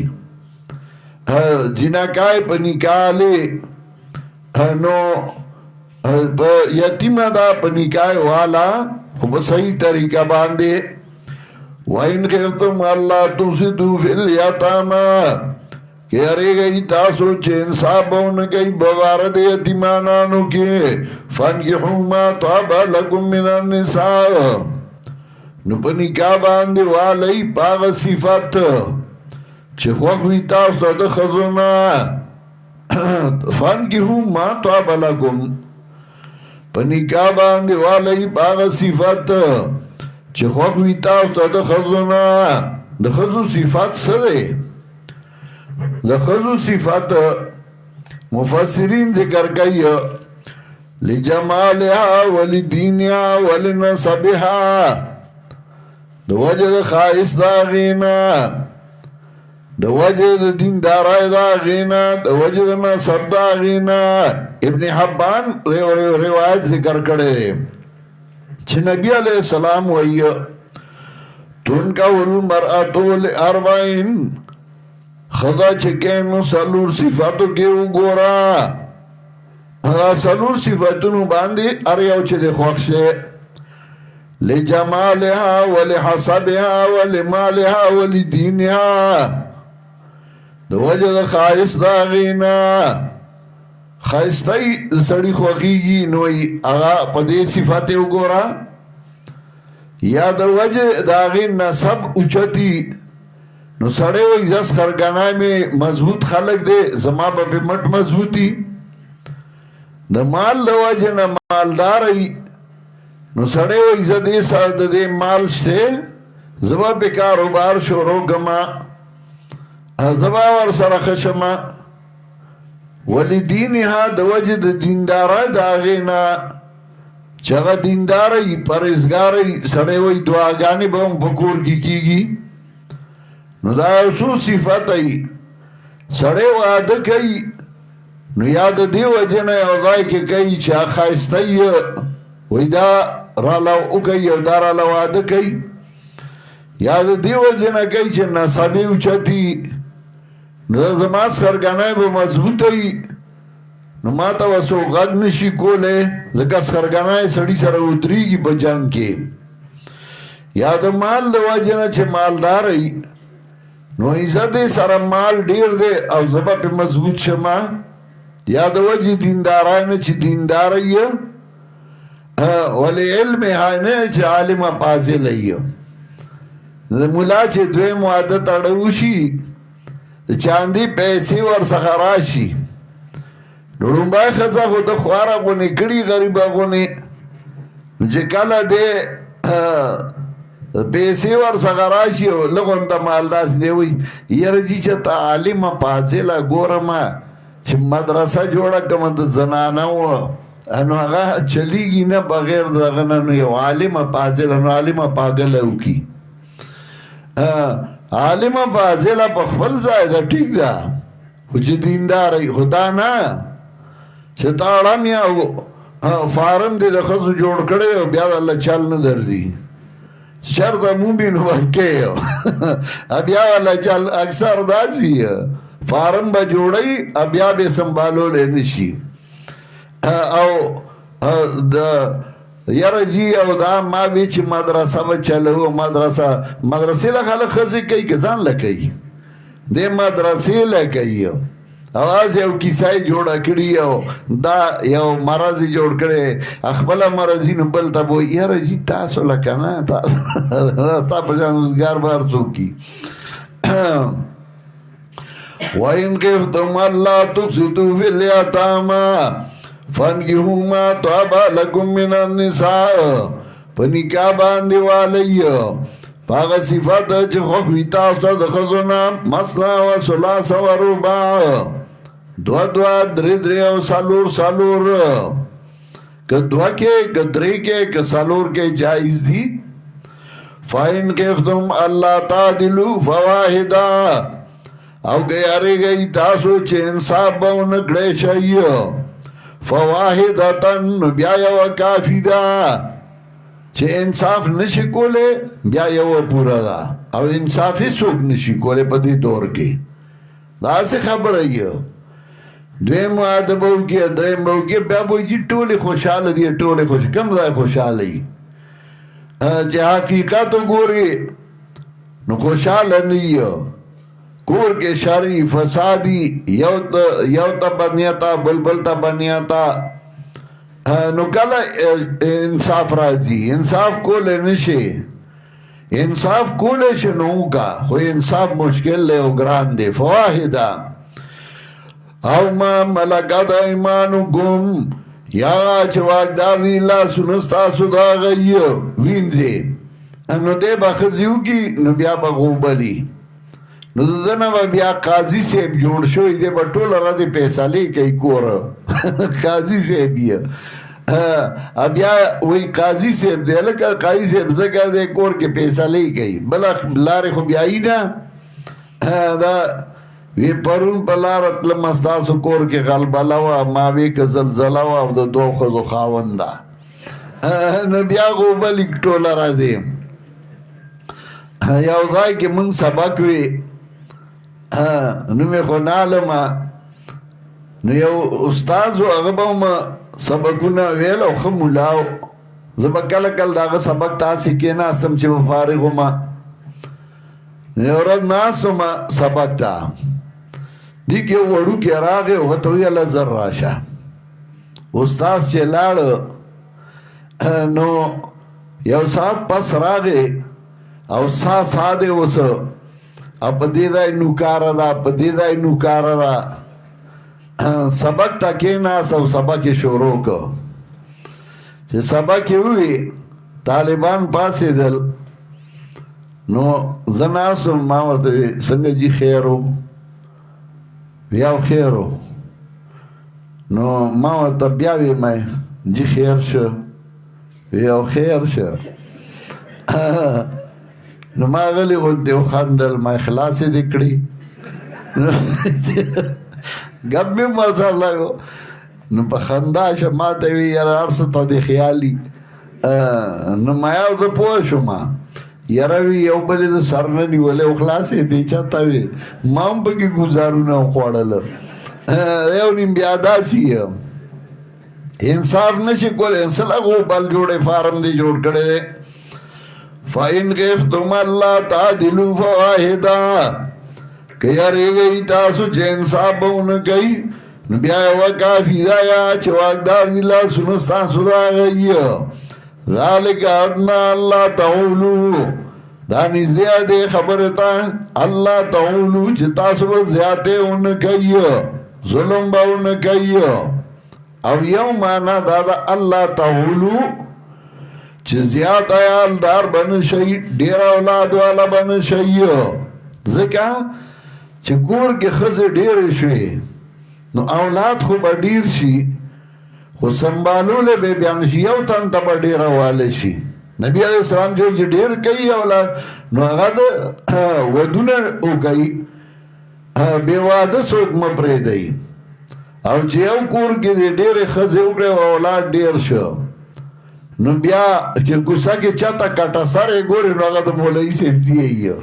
جنکای پا نکالے نو یتیم دا پا نکای والا خوب صحیح طریقہ باندے وَإِنْ خِفْتُمْ أَلَّا تُفْسِدُوا فِي الْيَتَامَى کہ ارے گئی تاسو چه انصاب بون گئی بوارد یتیمانانو کے فَانْكِحُوا مَا طَابَ لَكُمْ مِنَ النِّسَاءِ نو پا نکاح باندے والی پاغ صفت چه خوخوی تاسو دا خضونا فَانْكِحُوا مَا طَابَ لَكُمْ پا نکاح باندے والی پاغ صفت چه خوخوی تاسو دا خضونا دا خضو صفت سرے دا خضو صفت مفسرین ذکر کئی لجمالها ولدینها ولنصبها دا وجہ دا خائص دا غینا دا وجہ دا دین دارائی دا غینا دا وجہ دا نصب دا غینا ابن حبان روایت ذکر کرے چھ نبی علیہ السلام وئی تنکو المرأتو لاربعین خدا چکینو سلور صفاتو کیو گورا سلور صفاتونو باندی اریو چه دے خوخشے لجمالها ولحسبها ولمالها ولدینها دو وجہ دا خائص دا غینا خائصتائی سڑی خوخیگی نوئی اغا پدے صفاتیو گورا یا دا وجہ دا غین نصب اچتی نو سڑے وی زس خرگانائی میں مضبوط خلق دے زما با پی مٹ مضبوطی دا مال دا وجہ نا مالداری نو سڑے وی زدے ساد دے مال شتے زبا پی کاروبار شورو گما زبا ور سرخشما ولی دینها دا وجہ دا دیندارائی دا غینا چگا دیندارائی پرزگارائی سڑے وی دعاگانی با ہم پکور کی گی نو دا یوسو صفت ای سڑے وعدہ کئی نو یاد دیو جن اوضائی کے کئی چا خائستی وی دا رالاو اکی او دا رالاو وعدہ کئی یاد دیو جن کئی چا نصابی اچھتی نو دا زماز خرگانای با مضبوط ای نو ما تا وسو غد نشی کولے لکس خرگانای سڑی سر اتری کی بجان کے یاد مال دا جن چا مالدار ای نو عزت سر مال دیر دے او زبا پی مضبوط شما یا دو وجی دیندارائن چی دیندارائی ولی علم حائنے چی عالم پازل ملا چی دوی معادت اڑوشی چاندی پیسی ور سخراشی نورنبای خزا خود خوارا گونی کڑی غریبا گونی چی کالا دے پیسی ور سغراشی لگون تا مالدار دے وی یرجی چا تا عالم پازیلا گورما چی مدرسہ جوڑا کم دا زناناو انو اگا چلی گی نا بغیر دا غنانو یو عالم پازیلا نو عالم پاگلو کی عالم پازیلا پا خفل زائدہ ٹھیک دا چی دیندار خدا نا چی تاڑا میا فارم دے دا خزو جوڑ کڑے بیاد اللہ چال ندر دی شرط مومن وکے ابیا والا چل اکثر داسی فارم با جوڑی ابیا بے سنبالو لے نشی او یار جی او دا ما بیچ مدرسہ بچلو مدرسے لخلق خزی کئی کزان لکی دے مدرسے لکی آواز یو کسائی جوڑا کری دا یو مرازی جوڑ کرے اخبلا مرازی نو بلتا بو یار جی تاسو لکنا تا پجان ازگار بار سوکی وَإِنْ خِفْتُمْ أَلَّا تُقْسِطُوا فِي الْيَتَامَى فَانكِحُوا مَا طَابَ لَكُم مِّنَ النِّسَاءِ په نکاح باندې والی پاغه صفات چې خوښ وي تاسو ته د ښځو نه مثلا و ثلاث و رباع دو درې درې او څلور که دوه کې که درې کې که څلور کې جایز دي فَإِنْ خِفْتُمْ أَلَّا تَعْدِلُوا فَوَاحِدَةً او که یاریږئ تاسو چې انصاف به ونه کړی شئ فواحدتن بیا یو کافی ده چې انصاف نشي کولی بیا یو پوره ده او انصاف هیڅوک نشي کولی په دې دور کې داسې خبره یو دویم واده به وکړي دریم به وکړي بیا به وایي ټولې خوشحاله دي ټولې کوم ځای خوشحاله وي چې حقیقت وګوري نو خوشحاله نه یو کور کې شرعي فسادي یو ته بنیاتا بلبل ته بنیاتا نو کله انصاف راځي انصاف کولی نشي انصاف کولی شي نو وکړه خو انصاف مشکل دی او ګران دی فواحده او ما ملکت ایمانکم یا چې واکدار دي لاسونه ستاسو د هغه وینځي نو دی به ښځې وکړي نو بیا به غوبلي نو دنه به بیا قاضي صاحب جوړ شوی دی به ټوله ورځې فیصلې کوي کور قاضي صاحب یې بیا وایي قاضي صاحب دی لکه قاضي صاحب ځکه دی کور کې فیصلې کوي بله لارې خو بیا یي نه دا وی پرون په لاره تلم ستاسو کور کې غلبله وه ما وی که زلزله وه او د دوو ښځو خاوند ده نو بیا غوبلي ټوله راځي یو ځای کې موږ سبق وی نو مې خو نه علمه نو یو استاد و هغه به م سبقونه ویل او ښه ملا و زه به کله کله د هغه سبق تاسې کېناستم چې به فارغ ومه نو یو ورځ ناست ومه سبق ته دې کې یو وړوکی راغی هغه ته وویل زر راشه استاد چې لاړ نو یو ساعت پس راغی او سا دی اوس او په دې ځای نوکاره ده په دې ځای نوکاره ده سبق ته کېناست او سبق یې شروع کړ چې سبق یې ووي طالبان پاڅېدل نو زه ناست وم ما ورته وی څنګه جي خیر و وی او خیر و نو ما ورته بیا ویم جي خیر شه وی او خیر شه نو ما غلی غونډې وخندل ما خلاصې دې کړي ګپ مې مزه لګو نو په خندا شه ما ته وي یاره هر څه ته دې خیالي نو ما یو زه پوه شوم یاره وي یو بل یې د سر نه نیولې او خلاصې دې چاته وي ما هم پکې ګزارونه وخوړله یو نیم بیا داسې انصاف نشي کولی انسان هغه بل جوړې فارم دې جوړ کړی دی فَإِنْ خِفْتُمْ أَلَّا تَعْدِلُوا فَوَاحِدَةً که یاریږئ تاسو چې انصاف به ونه کوئ نو بیا یوه کافي ده یا چې واکدار دي لاسونه ستاسو د هغه ذَلِكَ أَدْنَىٰ أَلَّا تَعُولُوا دا نږدې دی خبرې ته الله تعولو چې تاسو به زیاتې ونه کوئ ظلم به ونه کوئ او یو معنا دا ده الله تعولو چې زیات عیالدار بن شي ډیر اولاد والا بن شي ځکه چې کور کې ښځې ډېرې شوې نو اولاد خو به ډېر شي خو سنبالولی به بیا نشي یو تن ته به ډېره والی شي نبی علیه السلام چې ډېر کوي اولاد نو هغه د ودونه وکوي بې واده څوک مه پرېږدئ او چې یو کور کې د ډېرې ښځې وکړې او اولاد ډېر شو نو بیا چې کوڅه کې چاته کټه سر یې ګوري نو هغه د مولوي صاحب ځي یې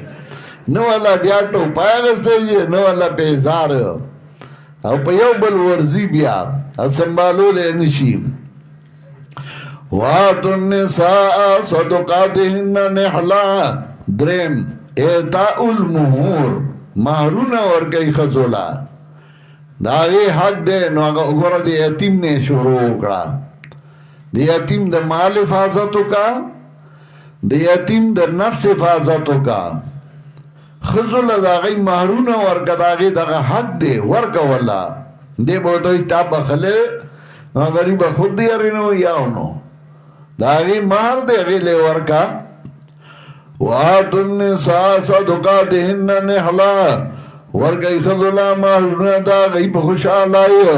نه والا بیا ټوپای اخیستی نه والا پیزار او په یو بل ورځي بیا سنبالولی نشي واتو النساء صدقاتهن نحلا درم اعطاء المهور مهرونه ورکوي ښځو له د هغې حق دی نو هغه وګوره د یتیم نه شروع وکړه د یتیم د مال حفاظت وکړه د یتیم د نفس حفاظت وکړه خزل دا غي مہرونه ورکا دا غي دا حق دے ورکا والا دے بہتوی تا بخلے غریب خود دیارینو یاونو دا غي مہر دے غي لے ورکا وآتو النساء صدقاتهن نحلا ورکا خزل مہرونه دا غي بخوشال آئیو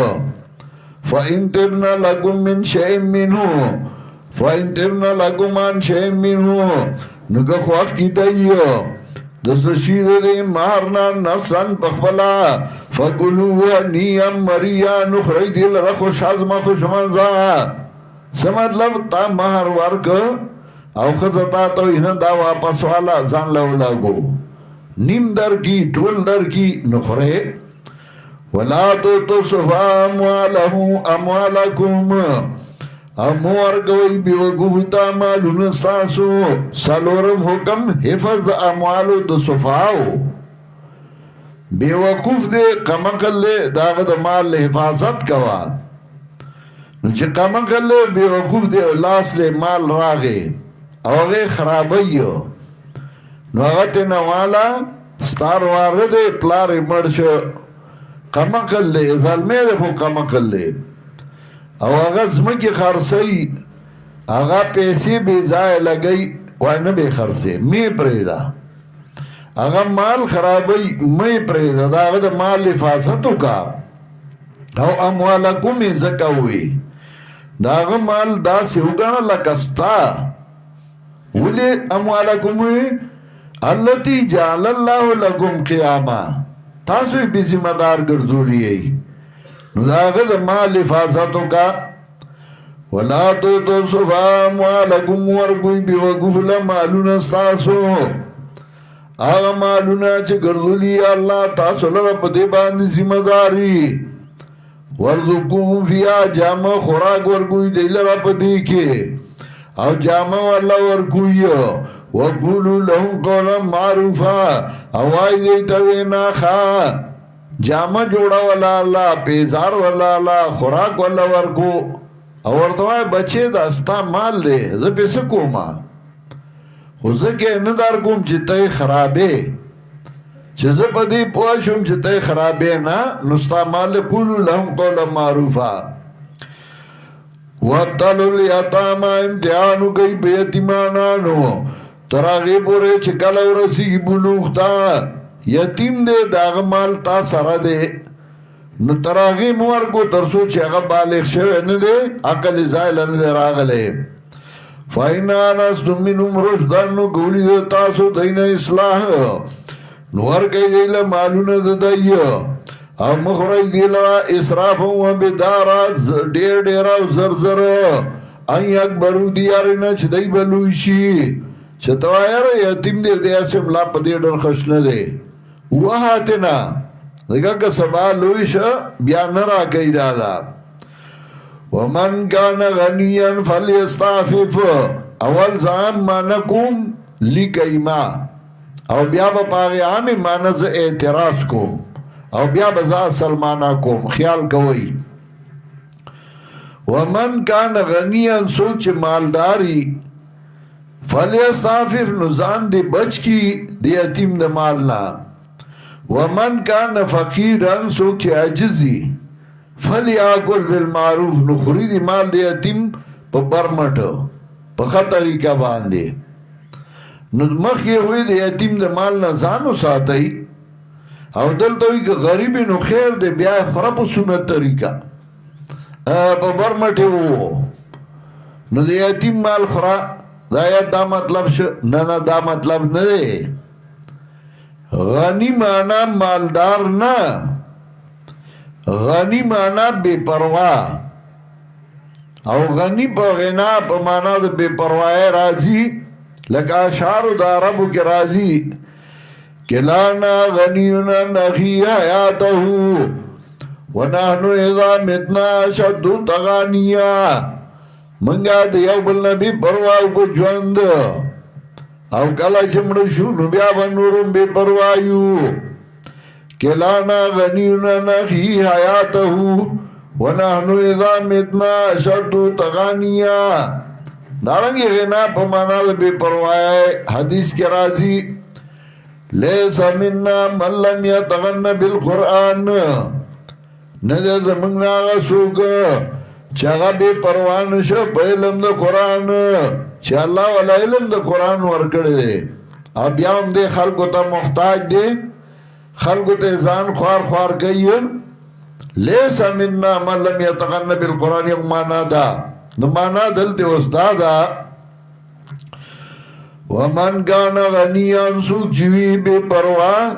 فَإِن تِبْنَ لَكُمْ مِنْ شَيْءٍ مِّنْهُ فَإِن تِبْنَ لَكُمْ عَنْ شَيْءٍ مِّنْهُ نُکا خواف کی دائیو دسشید دے مارنا نفسان پخبلا فَقُلُوهَا نِيَمْ مَرِيَا نُخْرَي دِل رخوش حزم خوش منزا سمطلب تا مہر ورک او خزتا تو انہا دا واپس والا زان لو لگو نیم در کی ٹول در کی نخرے وَلَا تُوتُوا أَمْوَالَكُمْ اموار گوئی بیوقوفتا مالون استاسو سالورم حکم حفظ اموالو دو صفاو بیوقوف دے قمقل لے داغد مال حفاظت کوا چه قمقل لے بیوقوف دے لاس لے مال راگے اوغے خرابیو نو اغت نوالا ستار وارد پلار مرش قمقل لے ظلمے دے خو قمقل لے او آغا زمکی خرسی آغا پیسی بے زائے لگئی وائی نبے خرسی میں پریدا آغا مال خرابی میں پریدا دا آغا دا مال حفاظتو کا او اموالکم زکا ہوئی دا آغا مال دا سی ہوگانا لکستا ولی اموالکم ہوئی اللتی جعل اللہ لکم قیاما تاسوی بی ذمہ دار گردولی ہے نو دا آغا دا مال حفاظتو کا وَلَا تُوتُوا أَمْوَالَكُمْ ورگوی بی وقوف لمالون استاسو آغا مالونا چه گردولی اللہ تاسو لرب دے باندی ذمہ داری وَرْزُقُهُمْ فِيهَا جامع خوراک ورگوی دے لرب دے کے او جامع والا ورگوی وَقُولُوا لَهُمْ قَوْلًا مَعْرُوفًا اوائی دے توینا خواہ جامع جوڑا والا اللہ پیزار والا اللہ خوراک والا ورگو اور دوائے بچے دا استا مال دے زا پیسے کوما خوزے کے اندار کوم چیتای خرابے چیزے پا دی پوشم چیتای خرابے نا نستا مال قولو لهم قولا معروفا وَابْتَلُوا الْيَتَامَ امتحانو گئی بیتیمانانو تراغی پورے چکلو رسی بلوغتا یتیم دے داغ مال تا سارا دے نو تراغی موار کو ترسو چه اغا بالغ شوه ندے عقل زائل ندے راغلے فائنا نستم منم رشدن نو گولی دے تاسو دین اصلاح نوار کئی دیل مالون دائی او مخرائی دیل اسراف و بدارات دیر دیرا زرزر این اکبرو دیارنا چه دی بلوشی چه توایر یتیم دے دے اسم لا پا دیر در خشن دے وحاتنا دیکھا کہ سبا لویش بیان را کئی دادا ومن کان غنیا فلیستعفف اول زام مانکم لکئی ما او بیا با پاغی عامی مانز اعتراض کم او بیا بزا سلمانا کم خیال کوئی ومن کان غنیا سوچ مالداری فلیستعفف نزان دی بچ کی دی یتیم دی مالنا ومن کان فقیرن سوچ عجزی فلیاکل بالمعروف نخوری دی مال دی یتیم پا برمٹ پا خطریقہ باندے مخ یہ ہوئی دی یتیم دی مال نزانو ساتھئی او دلتوئی که غریبی نو خیر دی بیای خراب سنت طریقہ پا برمٹی ہو نو دی یتیم مال خرا دا مطلب شو نانا دا مطلب ندے غنی مانا مالدار نا غنی مانا بے پرواہ او غنی پا غنا پا مانا دا بے پرواہ رازی لکا اشعارو دا عربو کے رازی کہ لانا غنیونا نخی حیاتہو ونحنو اذا متنا شدو تغانیا منگا دیو بلنبی پرواہ کو جوند او کلا چمڑ شو نو بیا بنورم بے پروایو کلانا غنیونا نخی حیاتہو ونحنو اذا متنا شدو تغانیا دارنگی غنا پمانا بے پروای حدیث کے راضی لیس مننا من لم یتغن بالقرآن نده زمنگ ناغا سوک چاگا بے پروان شو پا علم دا قرآن چا اللہ والا علم دا قرآن ورکڑ دے اب یاوم دے خلقو تا محتاج دے خلقو تا ازان خوار گئی لیس مننا من لم یتغن بالقرآن یک مانا دا نمانا دلتے استادا ومن گانا غنیان سوک جوی بے پرواہ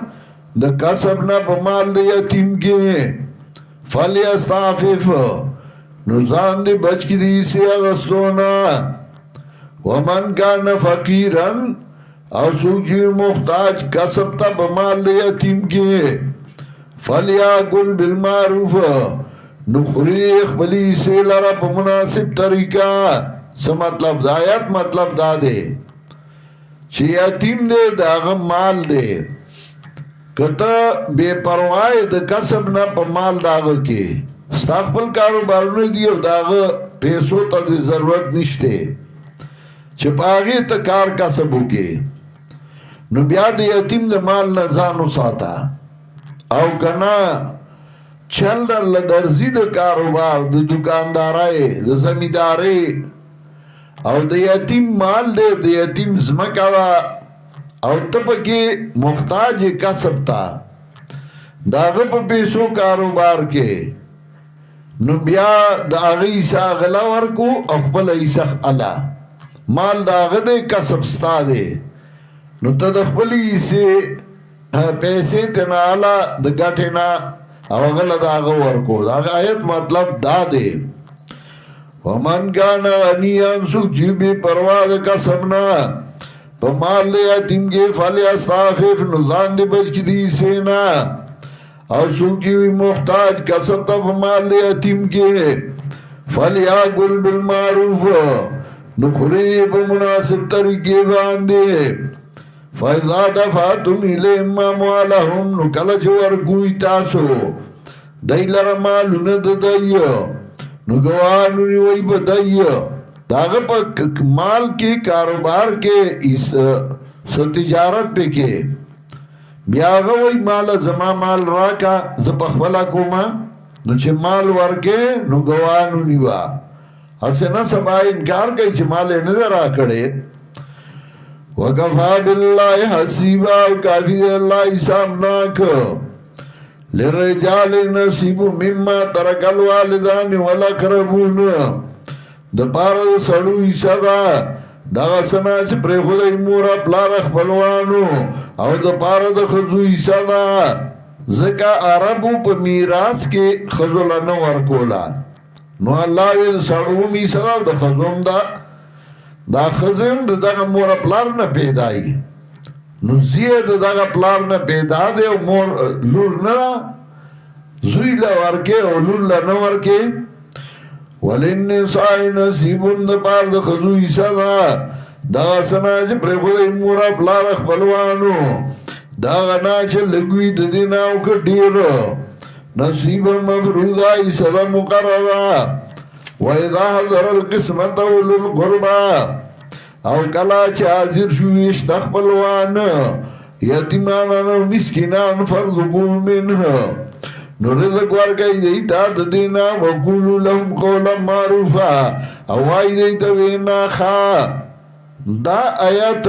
دا کسبنا پمال دے یتیم کے فلی استعفف نزان دے بچ کی دی سے اغسطونا ومن گانا فقیرن او سوک جوی محتاج کسبتا پمال دے یتیم کے فلیا گل بالمعروف نخریخ بلی سے لرا پا مناسب طریقہ سا مطلب دا آیت مطلب دا دے چی یتیم دے داغ مال دے کتا بے پروائی دا کسب نا پا مال داغ کے استاقبل کاروبارو دیو داغ پیسو تا دی ضرورت نشتے چی پاگی تا کار کسبو کے نو بیا دا یتیم دا مال نزانو ساتا او کنا چل در لدرزی دا کاروبار دا دکاندارائی دا زمیداری او د یتیم مال دے د یتیم زمکا دا او تپکی محتاج کسب تا داغ پا پیسو کاروبار کے نو بیا داغ ایسا غلا ورکو اخبل ایسا علا مال داغ دے کسب ستا دے نو تدخبل ایسے پیسے تینا علا دا گٹینا او غلا داغ ورکو داغ آیت مطلب دا دے ومن گانا غنیان سوک جیبی پرواد کسبنا پا مال دے یتیم کے فلی استعفف نزان دے بچ کی دی سینا اور سوک جیوی محتاج کسبتا پا مال دے یتیم کے فلی آگل بالمعروف نخری پا مناسب طریقے باندے فَإِذَا دَفَعْتُمْ إِلَيْهِمْ أَمْوَالَهُمْ نُکلچ ورگوی تاسو دی لرمالو ند دی نو گوانو نیوئی بدائی داغا پا مال کی کاروبار کے اس تجارت پہ کے بیاغا وی مال زما مال راکا زپخولا کوما نو چه مال ورکے نو گوانو نیوا اسے نا سبا انکار کئی چه مالے ندر آکڑے وَقَفَا بِاللَّهِ حَسِيبًا کافی دے اللہ سامناک لِرِجَالِ نَصِيبُ مِمَّا تَرَكَ الْوَالِدَانِ وَالْأَقْرَبُونَ د پاره د سړو حصہ دا دغه سنا چې پرې خدای مور پلار خپلوانو او د پاره د خزو حصہ دا ځکه عربو په میراث کې خزو لا نه ورکولا نو الله یې سړو می حصہ د خزوم دا خزم دغه مور پلار نه پیدای نو زید دغه پلار نه پیدا دی او مور لور نه زوی لا ورکه او لور لا نه ورکه وللنساء نصیب د پار د خزو حصہ دا سنا چې پر خدای مور پلار خپلوانو دا غنا چې لګوي د دینه او کډیر نصیب مفروضه حصہ مقرره وَإِذَا حَضَرَ الْقِسْمَةَ أُولُو الْقُرْبَى او کلا چه حاضر شویش تخپلوان یتیمانان و مسکنان فرضبو منه نو رزق ورگئی دیتا دینا وقولو لهم قولا معروفا او آئی دیتا وینا خوا دا آیت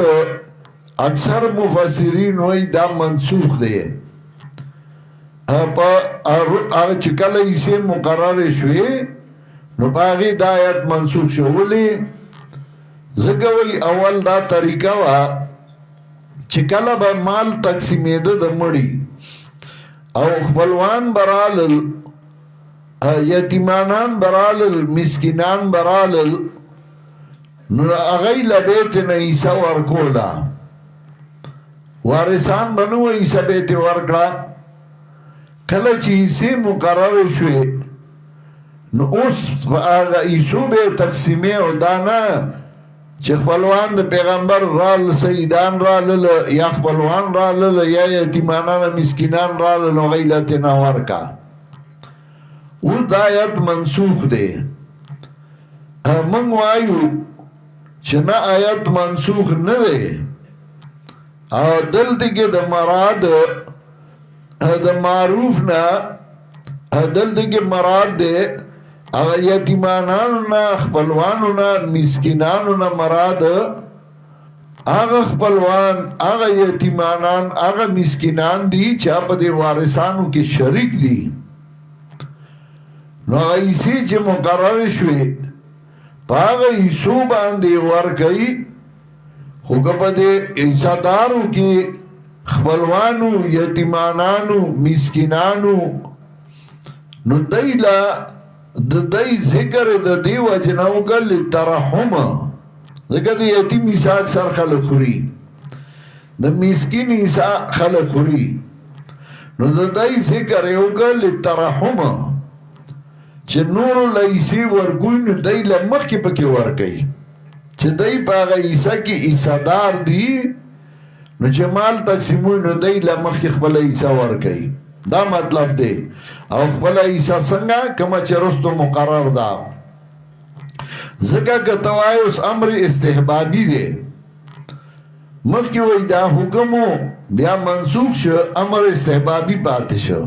اکثر مفسرین وی دا منسوخ دے چکل ایسے مقرر شوی نو باغی دا آیت منسوخ شو ولی زگوی اول دا طریقہ وا چکل با مال تقسیمیده دا مڑی او خپلوان برالل یتیمانان برالل مسکنان برالل نو اغی لبیت نیسا ورکولا وارثان بنو ایسا بیت ورکڑا کلچ ایسی مقرر شوی نو اوس آغا ایسو بے تقسیمی او دانا چه خپلوان د پیغمبر رال سیدان رالل یا خپلوان رالل یا یتیمانان مسکنان رالل و غیلت نورکا او دا آیت منسوخ دے منگو آئیو چه نا آیت منسوخ ندے او دلته کې د مراد د معروف نه دلته کې مراد ده هغه یتیمانانو نه خپلوانو نه مسکینانو نه مراد هغه خپلوان هغه یتیمانان هغه مسکینان دي چې په دې وارثانو کې شریک دي نو ایسی چې مقرر شوی پاگه ایسو باندې ورکی خوگه پا ده ایسادارو کی خبلوانو یتیمانانو مسکنانو نو دیلا دی ذکر دی وجناو گل ترحم ذکر دی یتیم ایسا اکثر خلق خوری د مسکین ایسا خلق خوری نو دی ذکر یو گل ترحم چې نورو لایسی ورګوي نو دای لمخ کې پکې ورګي چې دای پاغه عیسی کې عیسادار دی نو چې مال تقسیموي نو دای لمخ کې خپل عیسی ورګي دا مطلب دی او خپل عیسی څنګه کما چې رستو مقرر دا زکه کتوای اوس امر استحبابي دی مخکې وای دا حکم بیا منسوخ شو امر استحبابي پاتې شو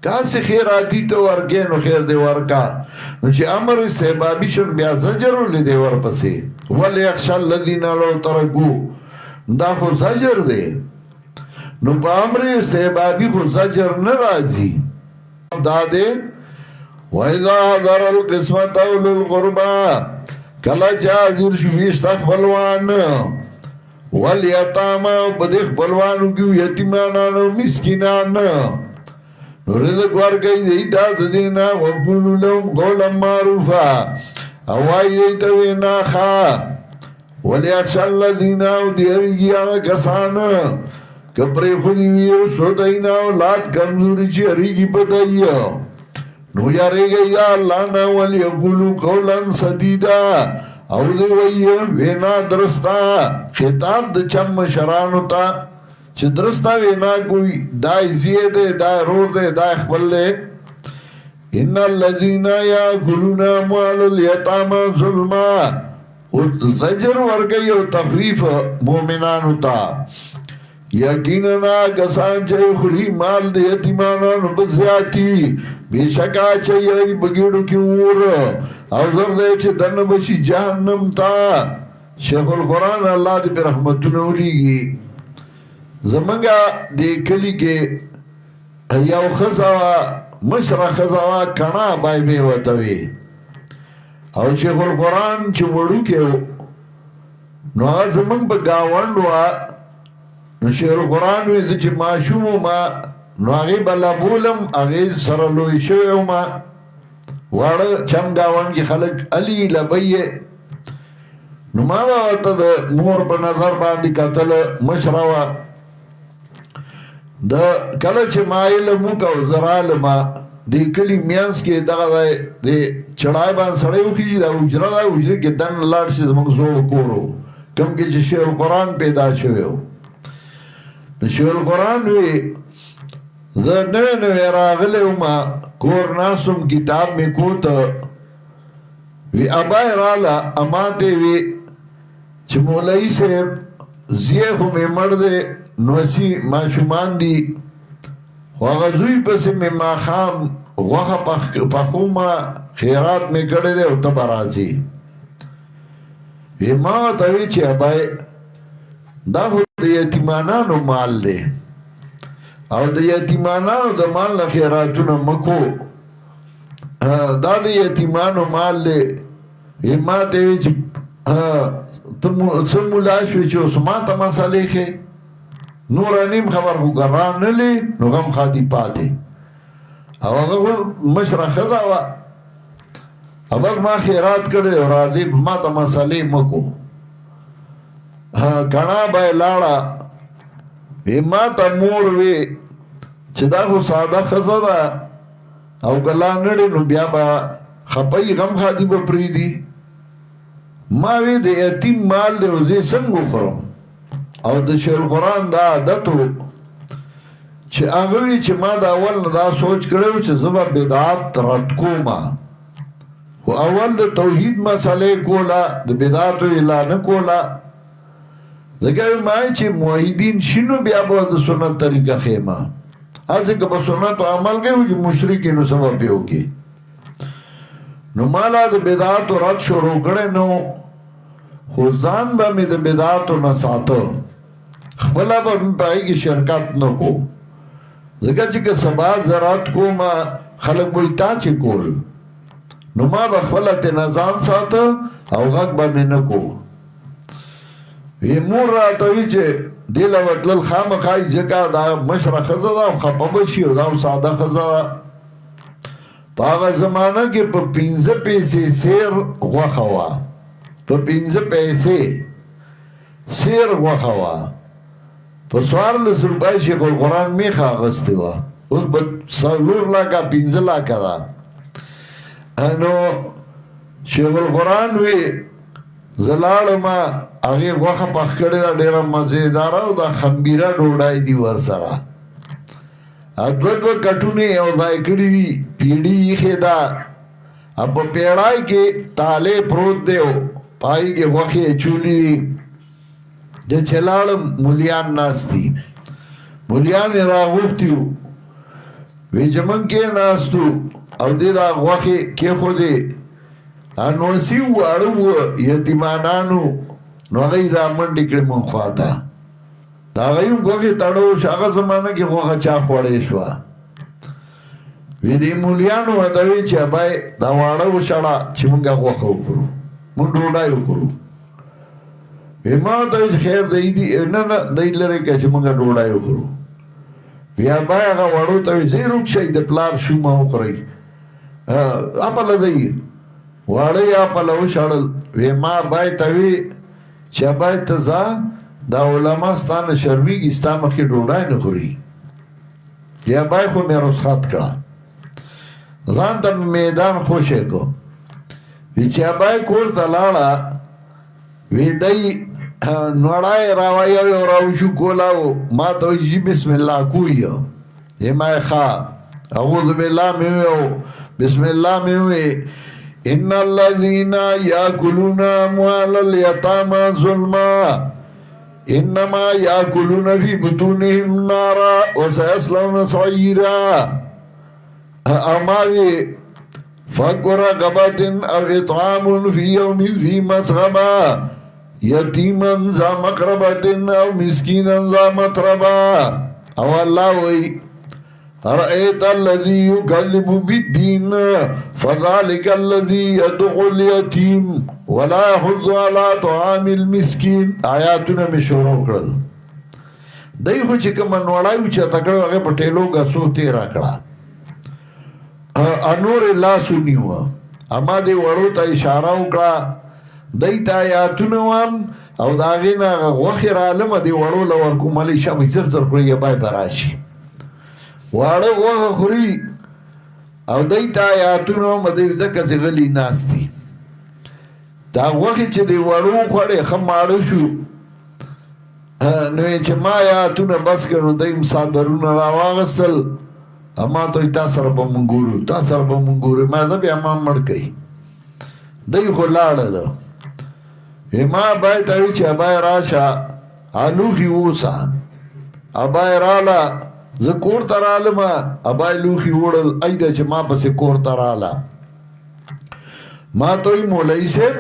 کاسی خیراتی تو ورگی نو خیر دی ورکا نو چی امر استحبابی شن بیا زجر لی دی ورپسی ولی اخشا الذین لو ترکو دا خو زجر دی نو پا امر استحبابی خو زجر نرازی دا دی وَإِذَا حَضَرَ الْقِسْمَةَ أُولُو الْقُرْبَى کلا چا حاضر شویشت اخبلوان والیتاما بدی اخبلوانو کیو یتیمانانو مسکنان رزق ورکی دیتا دینا وقلو لهم قولا معروفا اوائی دیتا وینا خوا ولی اخشا اللہ دینا و دیرگی آگا کسانا کپری خودی ویو سو دینا و لات کمزوری چی اریگی پتائی نو یاری گئی دا اللہ نا ولی اقلو قولا سدیدا او دی وینا درستا خطاب دا چم شرانو تا چې درستا وینا کوئی دای زیه ده دای رور ده دای خپل ده ان الذين ياكلون اموال اليتامى ظلما او زجر ورګي او تخفیف مؤمنانو ته یقینا کسان چې خوري مال د یتیمانو په زیاتی بشکا چې یې بګیړو کې ور او زر دې چې دنه بشي جهنم ته شیخ القرآن الله دې په رحمتونو ولېږي زمنگا دی کلی کے یو خزاوا مشر خزاوا کنا بای بے وطوی او شیخ القرآن چو وڑو کے نو آغا زمنگ پا گاوندوا نو شیخ القرآن ویدو چی معشومو ما نو آغی بلا بولم آغی سرلوی شویو ما وارا چم گاوند کی خلق علی لبیئے نو ما باوتا دا مور پا نظر باندی قتل مشروا د کله چې مایل مو کو زرال ما د کلی میانس کې دغه د چړای باندې سړی وخیږي دا اجره دا اجره کې دن لاړ شي زموږ زوړ کورو کم کې چې شیخ القرآن پیدا شوی و شیخ القرآن وی زه نوې نوې راغلی وم کور ناسم کتاب مې کوته وی ابای راله اما ته وی چې مولوي صاحب زیه خو مې مړ دی نوسی ماشومان دی وغزوی پس میں ماخام وغا پخوما خیرات میں کڑے دے او تب رازی وی ما تاوی چی ابای دا خود دا یتیمانانو مال دے او دا یتیمانانو دا مال نا خیراتونا مکو دا یتیمانو مال دے وی ما تاوی چی تم ملاشوی چی اسما تا مسالے خے نورانیم خبر خو گران نلی نو غم خادی پاتے او اگر مشرا خدا و ابر ما خیرات کرده و راضی ما تا مسئله مکو کنا بای لارا وی ما تا مور وی چه دا خو ساده خزا دا او گلا نلی نو بیا با خپای غم خادی با پریدی ما وی ده یتیم مال ده وزی سنگو خورم او د شیخ القرآن دا عادتو چې هغه چې ما دا اول نه دا سوچ کړو چې زما بدعت رد کوما خو اول د توحید مسئله کولا د بدعت اعلان کولا ځکه ما چې موحدین شنو بیا به د سنت طریقه خیمه هسې که په سنتو عمل کوي چې مشرکینو سبب یې وکړي نو مالا د بدعاتو رد شروع کړی نو خو ځان به مې د بدعاتو نه ساته خپله به مې په هغې کې شرکت نه کو ځکه چې که سبا زراعت کوم خلک به تا چې کول نو ما به خپله ترې ځان ساته او غږ به مې نه کو وی مور راته وي چې دې له وتلل خامخا ځکه دا مشره ښځه ده او خفه به شي او دا ساده ښځه ده په هغه زمانه کې په 15 پیسې سیر غوښه وه په 15 پیسې سیر غوښه وه په 14 روپۍ شیخ القرآن میخه اخیستې وه اوس به 4 لاکه 15 لاکه ده نو شیخ القرآن وی زه لاړم هغې غوښه پخ کړې ده ډېره مزېداره او دا خمبیره ډوډۍ دي ورسره دوه کټونه یو ځای کړي دي پیړي ایښې ده په پیړای کې تالې پروت دی او پای کې غوښې اچولي دي د چې لاړم مولیان ناست دي مولیان یې راغوښتي وو وی چې موږ کېناستو او دې دا غوښې کېښودې انوسی واړه وو یتیمانانو نو هغې را منډې کړې مونږ خواته د هغې هم غوښې تړو شو هغه زمانه کې غوښه چا خوړې شوه وی دې مولیانو ورته وی چې ابای دا واړه وشړه چې مونږ غوښه وخورو مونږ ډوډۍ وخورو وی ما ورته وی چې خیر دی نه نه دی لرې کړه چې مونږ ډوډۍ وخورو وی ابای هغه وړو ته وی ځئ روک شئ د پلار شومه وخورئ اپله دی واړه یا پله وشړل وی ما ابای ته وی چې ابای ته ځه دا علما ستا نه شرمېږي ستا مخکې ډوډۍ نه خوري یا ابای خو مې رخصت کړه ځان ته مې میدان خوشی کو وی چې ابای کور ته لاړه وی دی نوړی راوایو او راوشو کولاو ما ته وی چې بسم الله کویو یې ما یې ښه اعوذ بالله مې وی بسم الله مې وی ان الذين ياكلون اموال اليتامى ظلما انما ياكلون في بطونهم نارا وسيصلون سعيرا اماوي فقر رغبة او اطعام في يوم ذي مسغبة يتيما ذا مقربة او مسكينا ذا متربة او الله وي رأيت الذي يكذب بالدين فذلك الذي يدعو اليتيم ولا يحض على طعام المسكين آیاتونه می شروع کړل دای خو چې کوم نوړایو چې تکړه هغه په ټیلو غسو تیرا کړه انور الله سنیو اما دې وړو ته اشاره وکړه دای ته آیاتونه وام او داغه نه غوخر عالم دې وړو لور کوملی شابه زر زر خوري بای براشي واړه غوښه خوري او دی ته آیاتونه مدې ځکه چې غلي ناست دي دا غوښې چې دی وړو خوړې ښه ماړه شو نو یې چې ما آیاتونه بس کړ نو دی څادرونه راواغېستل اما ته تا سره به مونږ ګورو تا سره به مونږ ګورو ما زه بیا ما مړ کوي دی خو لاړله ما ابای ته وی چې ابای راشه الوخي اوسه ابای راله زه کور ته رالم ابای لوښي وړل ایده چې ما پسې کور ته راله ما ته وی مولوي صاحب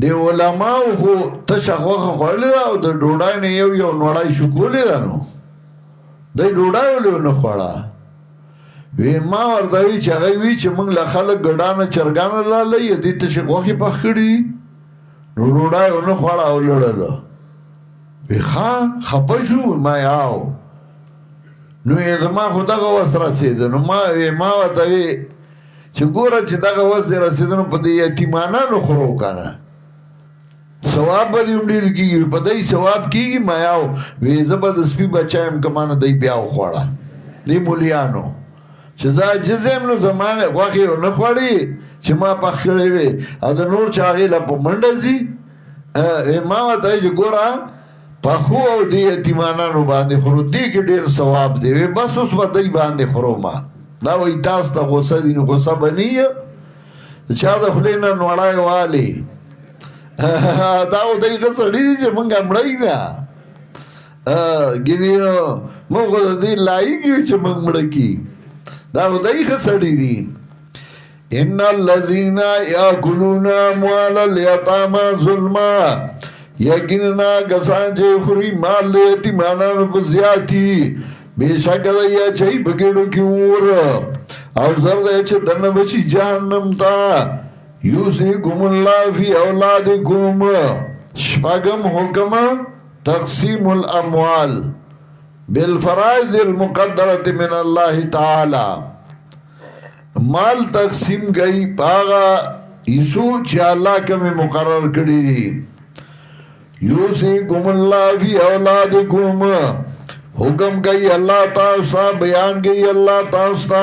د علماو خو تشه غوښه خوړلې ده او د ډوډۍ نه یو نوړی شکولې ده نو دی ډوډۍ ولې ونه خوړه وی ما ورته وی چې هغه وی چې موږ له خلک ګډانه چرګانه لالی دې تشې غوښې پخ کړي نو ډوډۍ ونه خوړه او لړله وی ښه خفه شو ما یاو نو یې زما خو دغه وس رسېده نو ما ورته وی چې ګوره چې دغه وس دې رسېده نو په دې یتیمانانو خورو که نه ثواب به دې هم ډېر کېږي په دی ثواب کېږي ما یاو وی زه به د سپي بچه یم که ما نه دی بیا وخوړه دې مولیانو چې زه عاجز یم نو زما غوښې ونه خوړې چې ما پخ کړې وې او د نور چې هغې له په منډه ځي ما ورته وی چې ګوره پخو او دی یتیمانانو باندې خورو دی کې ډیر ثواب دی بس اوس به دی باندې خورو ما دا وایي تاسو ته غوسه دي نو غوسه به نه یې چا د خولې نه نوړی والی دا خو دی ښه سړي دي چې موږ مړی نه ګینې نو موږ خو د دې لایق یو چې موږ مړه کي دا خو دی ښه سړي دي ان الذين ياكلون اموال اليتامى ظلما یقینا کسان چې خوري مال د یتیمانو په زیاتی بېشکه دی اچوي په ګېډو کې اور او زر دی چې دننه بشي جهنم ته یوصیکم الله فی اولادکم شپږم حکم تقسیم الاموال بالفرائض المقدرة من الله تعالی مال تقسیم گئی پاغا ایسو چی اللہ کمی مقرر کری دی یوصیکم اللہ فی اولادکم حکم گئی اللہ تاستا بیان گئی اللہ تاستا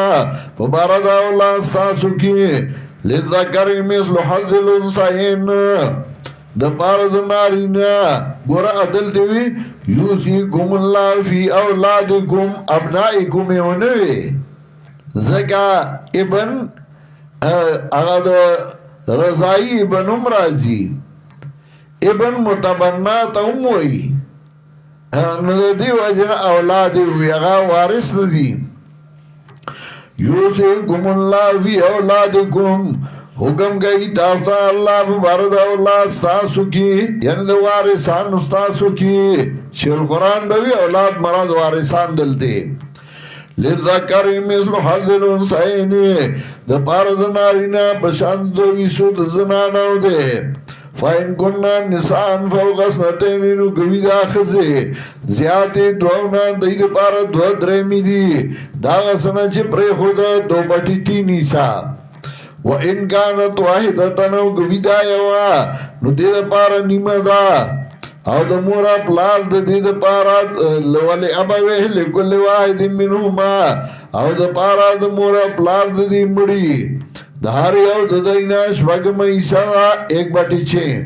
فبارد اولاد ستاسو کی لذکر مثل حظ الانثیین د پارد نارینا گورا عدل دیوی یوصیکم اللہ فی اولادکم ابنائکم اونوی زکا ابن اغد رضائی ابن امرازی ابن متبنا تا اموئی ندی وجن اولادی ہوئی اغا وارث ندی یوصیکم اللہ فی اولادکم حکم گئی تاوتا اللہ ببارد اولاد ستاسو کی یعنی دو وارثان ستاسو کی شیر قرآن بوی اولاد مراد وارثان دلتے لذکر مثل حظ الانثیین د پاره د نارینا بشان دوی سو د زنانو ده فاین کننا نسان فوق اثنتین نو کوي دا خزه زیاتې دوونه د دې پاره دو درې می دي دا سن چې پر خود دو پټی تی نیسا و ان كانت واحده نو کوي دا یو نو دې پاره نیمه دا او د مور پلار د دې د پاره لولې ابوي لکل واحد منهما او د پاره د مور پلار د دې مړي د هر یو د دینه شپږم ایسا 1/6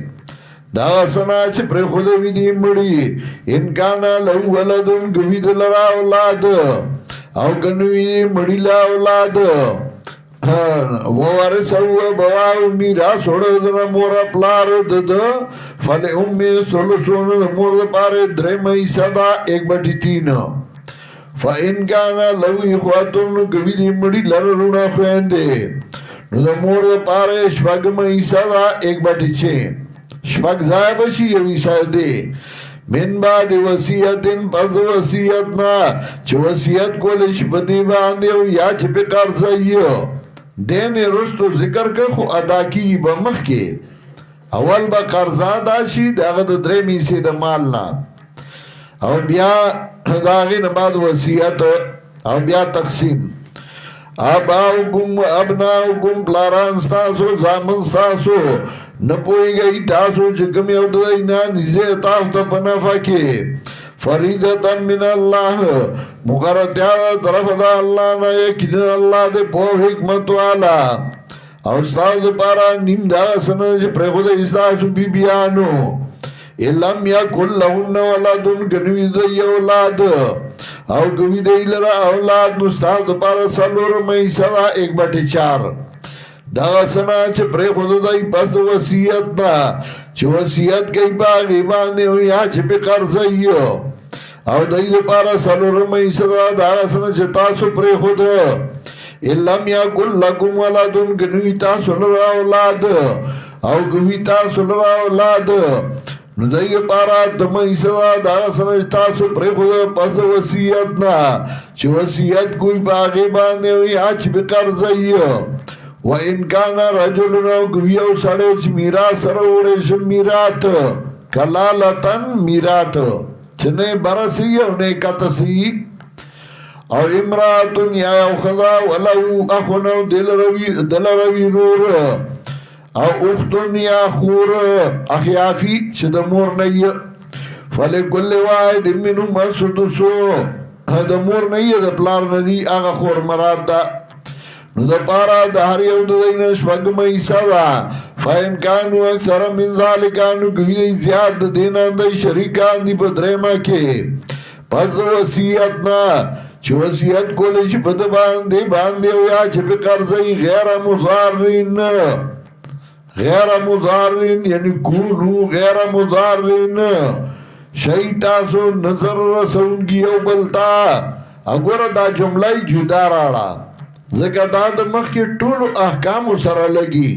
دا سنا چې پر خود وی دې مړي ان کان له ولدون کوي د لرا اولاد او کنوي مړي لا اولاد ووارثو بواو میراث وړو د مور پلار د فل امي سولسون مور د پاره درې مې صدا 1/3 فإن كان لو اخواتون کوي دې مړي لرونه خويندې نو د مور د پاره شپږ مې صدا 1/6 شپږ ځای بشي یوي ساده من بعد وصیتن پس وصیتنا چې وصیت کول شي په دی باندې یا چې په قرض یو دین رستو ذکر که خو ادا کی با مخ کې اول با قرضا دا شي داغه د درې میسه د مال نه او بیا داغه نه بعد وصیت او بیا تقسیم اباؤکم ابناؤکم پلاران ستاسو زامن ستاسو نپوئی گئی تاسو چکم یو دینا نزے تاسو تا پنافا کے فریدتا من اللہ مقررتیا طرف دا اللہ نا یکنن اللہ دے پو حکمت والا او ستاسو دا پارا نیم دا سنن چه پریخود استاسو بی بیانو علم یا کل لہن ولادن کنوی دی اولاد او کوي د لرا اولاد مستحب د پاره سلور مې صدا 1/4 دا سنا چې پر خود دای پس د وصیت دا چې وصیت کوي باغی باندې یا چې په قرض یو او دای د پاره سلور مې صدا دا سنا چې تاسو پر خود علم یا کل لکم ولادن کنوی تاسو لرا اولاد او کوي تاسو لرا اولاد نو دای پارا دمه صدا دا سره تاسو پر خو پس وصیت نا چې وصیت کوئی باغی باندې وي اچ به قرض یو و ان کان رجل نو یو سړی چې میراث سره وړي شم میراث کلالتن میراث چې نه برسي او نه کتسي او امراتن یا خدا ولو اخنو دل روي نور او اختن یا خور اخیافی چه دا مور نئی فلکل واحد منو مسدسو دا مور نئی دا پلار ندی آغا خور مراد دا نو دا پارا دا هر یو دا دین شپگم ایسا دا فاین کانو اکثر من ذالکانو کوئی دی زیاد دا دینان دا شریکان دی پا دریما کے پس وصیتنا چه وصیت کولی پا دا باندے ویا چه پی قرضی غیر مضارین غیر مضارین یعنی کونو غیر مضارین شئی تاسو نظر رسونگی او بلتا اگورا دا جملای جدا راڑا ذکر دا دا مخ کی طول احکام سر لگی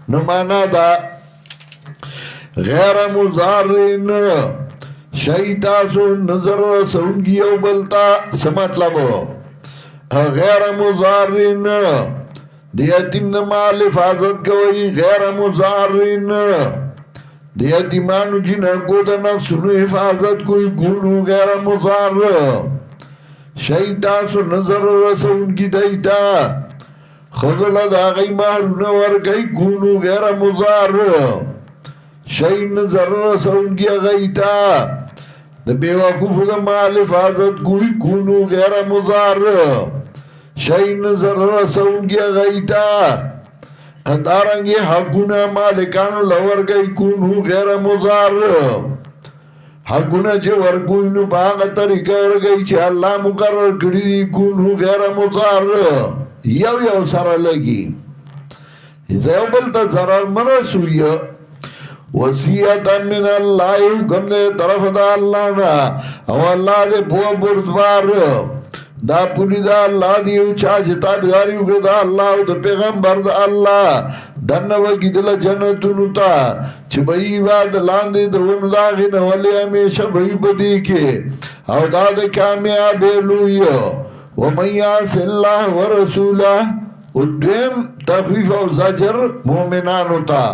نمانا دا غیر مضارین شئی تاسو نظر رسونگی او بلتا سمطلب غیر مضارین دی یتیم نمال حفاظت کوئی غیر مضارین دی یتیمانو جنکو دا نفسنو حفاظت کوئی کونو غیر مضار شیطاسو نظر رسون کی دیتا خضل دا غی مارون ورگئی کونو غیر مضار شی نظر رسون کی غیتا دا بیوکوف دا مال حفاظت کوئی کونو غیر مضار شئی نظر رسون گیا غیتا دارنگی حقونا مالکانو لور گئی کونو غیر مضار حقونا چه ورگوینو پاگا طریقہ ورگئی چه اللہ مقرر کردی کونو غیر مضار یو سر لگی یو بلتا ضرر مرسوی وسیعتا من اللہ حکم دے طرف دا اللہ نا او اللہ دے پو بردوار دا پولی دا اللہ دیو چاچ تابداریو کردا اللہ دا پیغمبر دا اللہ دنوکی دل جنتونو تا چھ بئی باد لاندے دا ون داغی نوالی ہمیشہ بئی بدی کے او دا دا کامیابی لوئی ومن یاس اللہ ورسولہ ادویم تخفیف و زجر مومنانو تا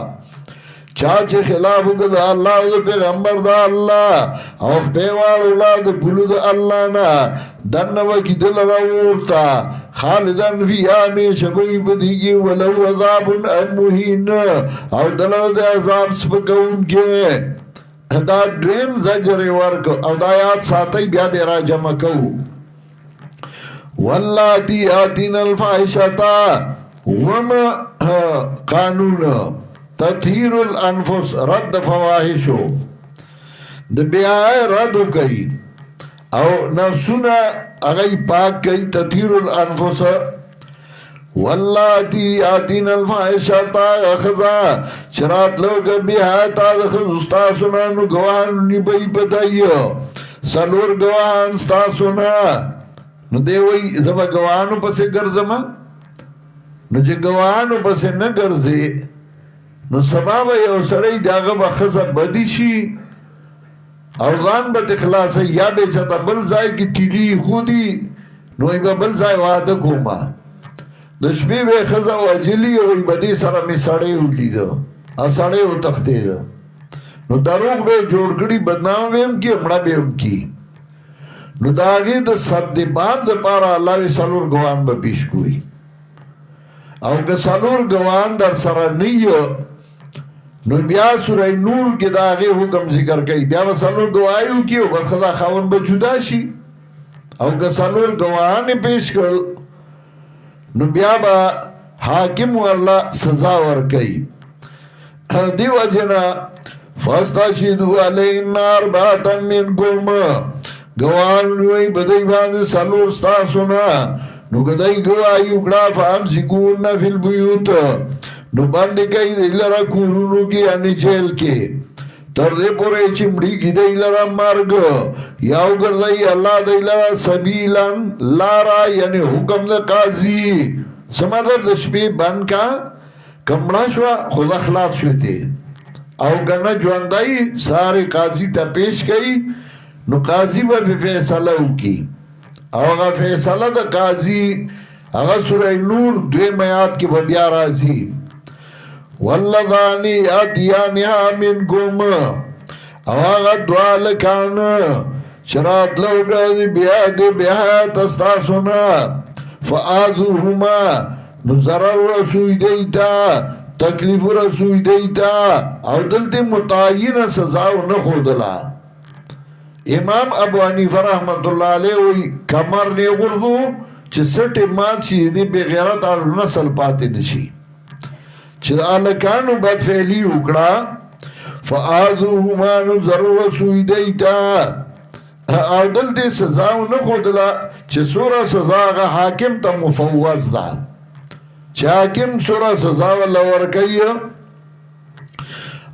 چاچے خلاف کدا اللہ دا پیغمبر دا اللہ او پیوار اولاد پلو دا اللہ نا دنوکی دل روورتا خالدن فی آمیش کوئی بدیگی ولو عذاب اموہین او دلو دا عذاب سپکون کے دا دویم زجر ورک او دا یاد ساتی بیا بیرا جمع کو واللاتی آتین الفائشتا وما قانون تطہیر الانفس رد فواہشو دا بیائی ردو کئی او نفسونا اگئی پاک کئی تطہیر الانفس واللاتی آتین الفائشتا اخزا چرات لوگ بیائی تا دخل استاسونا نو گواہن نبئی پتائی سلور گواہن استاسونا نو دیوئی زبا گواہنو پسے گرزما نو جے گواہنو پسے نگرزے نو سباب یو سڑی داغا با خزا بدی شی او غان با تخلاص یا بیچتا بل زائی کی تیلی خودی نو ای با بل زائی وعده کوما دشبی بے خزا و اجلی او ای بدی سرمی سڑی ہو لی دا او سڑی ہو تختی دا نو دروغ بے جوڑ کری بدنام بے ہم کی امڑا بے ہم کی نو داغی دا صد باب دا پارا اللہ وی سالور گوان با پیش کوئی او که سالور گوان در سرا نیو نو بیا سورہ نور کے داغے حکم ذکر کئی بیا با سالور گواہیو کیو با خدا خاون با جدا شی او که سالور گواہانے پیش کر نو بیا با حاکم واللہ سزا ور کئی دیو جنا فاستشهدوا علینا اربعة منکم گواہان نوی بدئی باندې سالور ستاسونا نو کدئی گواہی اکڑا فامسکون فی البیوت نو باندې کئی دی لرا کورونو کی یعنی جیل کے تردے پورے چمڑی کی دی لرا مرگ یاو کردئی اللہ دی لرا سبیلن لارا یعنی حکم دا قاضی سمادر دشپی بند کا کمڑا شوا خود اخلاق شویتے او گنا جواندائی سارے قاضی تا پیش کئی نو قاضی با فیصلہ کی او اگا فیصلہ دا قاضی اگا سورہ نور دوے میات کی ببیا رازی واللذانی آتیانیہا منکم او اگا دعا لکان شرات لوگا دی بیاد بیاد استاسونا فآذوہما نو ضرر رسوی دیتا تکلیف رسوی دیتا او دلتے متعین سزاو نخودلا امام ابو حنیفہ رحمت اللہ علیہ وی کمر نے غردو چھ سٹ مات شی دی بغیرت آل نسل پاتے نشی چھ آلکانو بد فعلی اکڑا فآذوہما نو ضرور رسوی دیتا او دلتے سزاو نخودلا چھ سورہ سزا آگا حاکم تا مفوض دا چھ حاکم سورہ سزا واللہ ورکی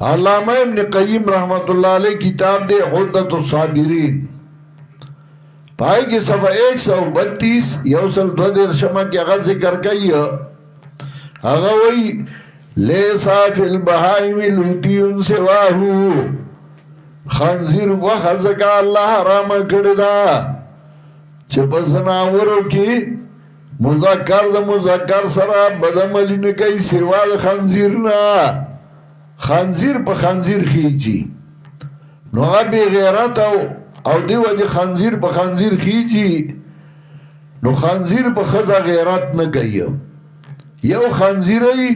علامہ ابن قیم رحمت اللہ علیہ کتاب دے عدت الصابرین پائے کی صفحہ 132 یوصل 2 شمع کی اغا ذکر کئی اغا وی لیسا فی البہائم لوتیون سواہو خنزیر وخزکا اللہ حرام کردہ چھ پسناورو کی مذکر دا مذکر سرا بدعملی نکئی سوا دا خنزیرنا خنزیر پا خنزیر خیچی نو آگا بے غیرت او دیو جی خنزیر پا خنزیر خیچی نو خنزیر پا خزا غیرت نکئی یو خنزیری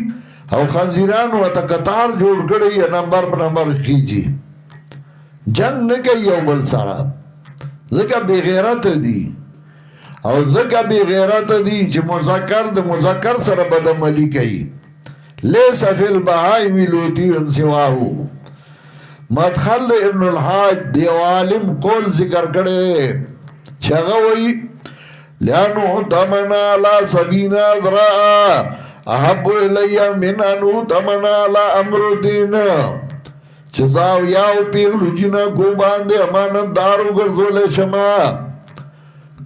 او خنزیرانو اتا قطار جوڑ کڑی نمبر پا نمبر خیچی جنگ نکئی یو بل سرا ذکا بے غیرت دی او ذکا بے غیرت دی چی مذکر دا مذکر سر بدعملی کئی لیسا فی البہائم لوتیون سواہو مدخل ابن الحاج دیو عالم قول ذکر کرے چگوئی لانو تمنا لا سبینا ذراء احب الی من انو تمنا لا امر دین چزاو یاو پیغلو جنا کو باندے امانت دارو گردول شما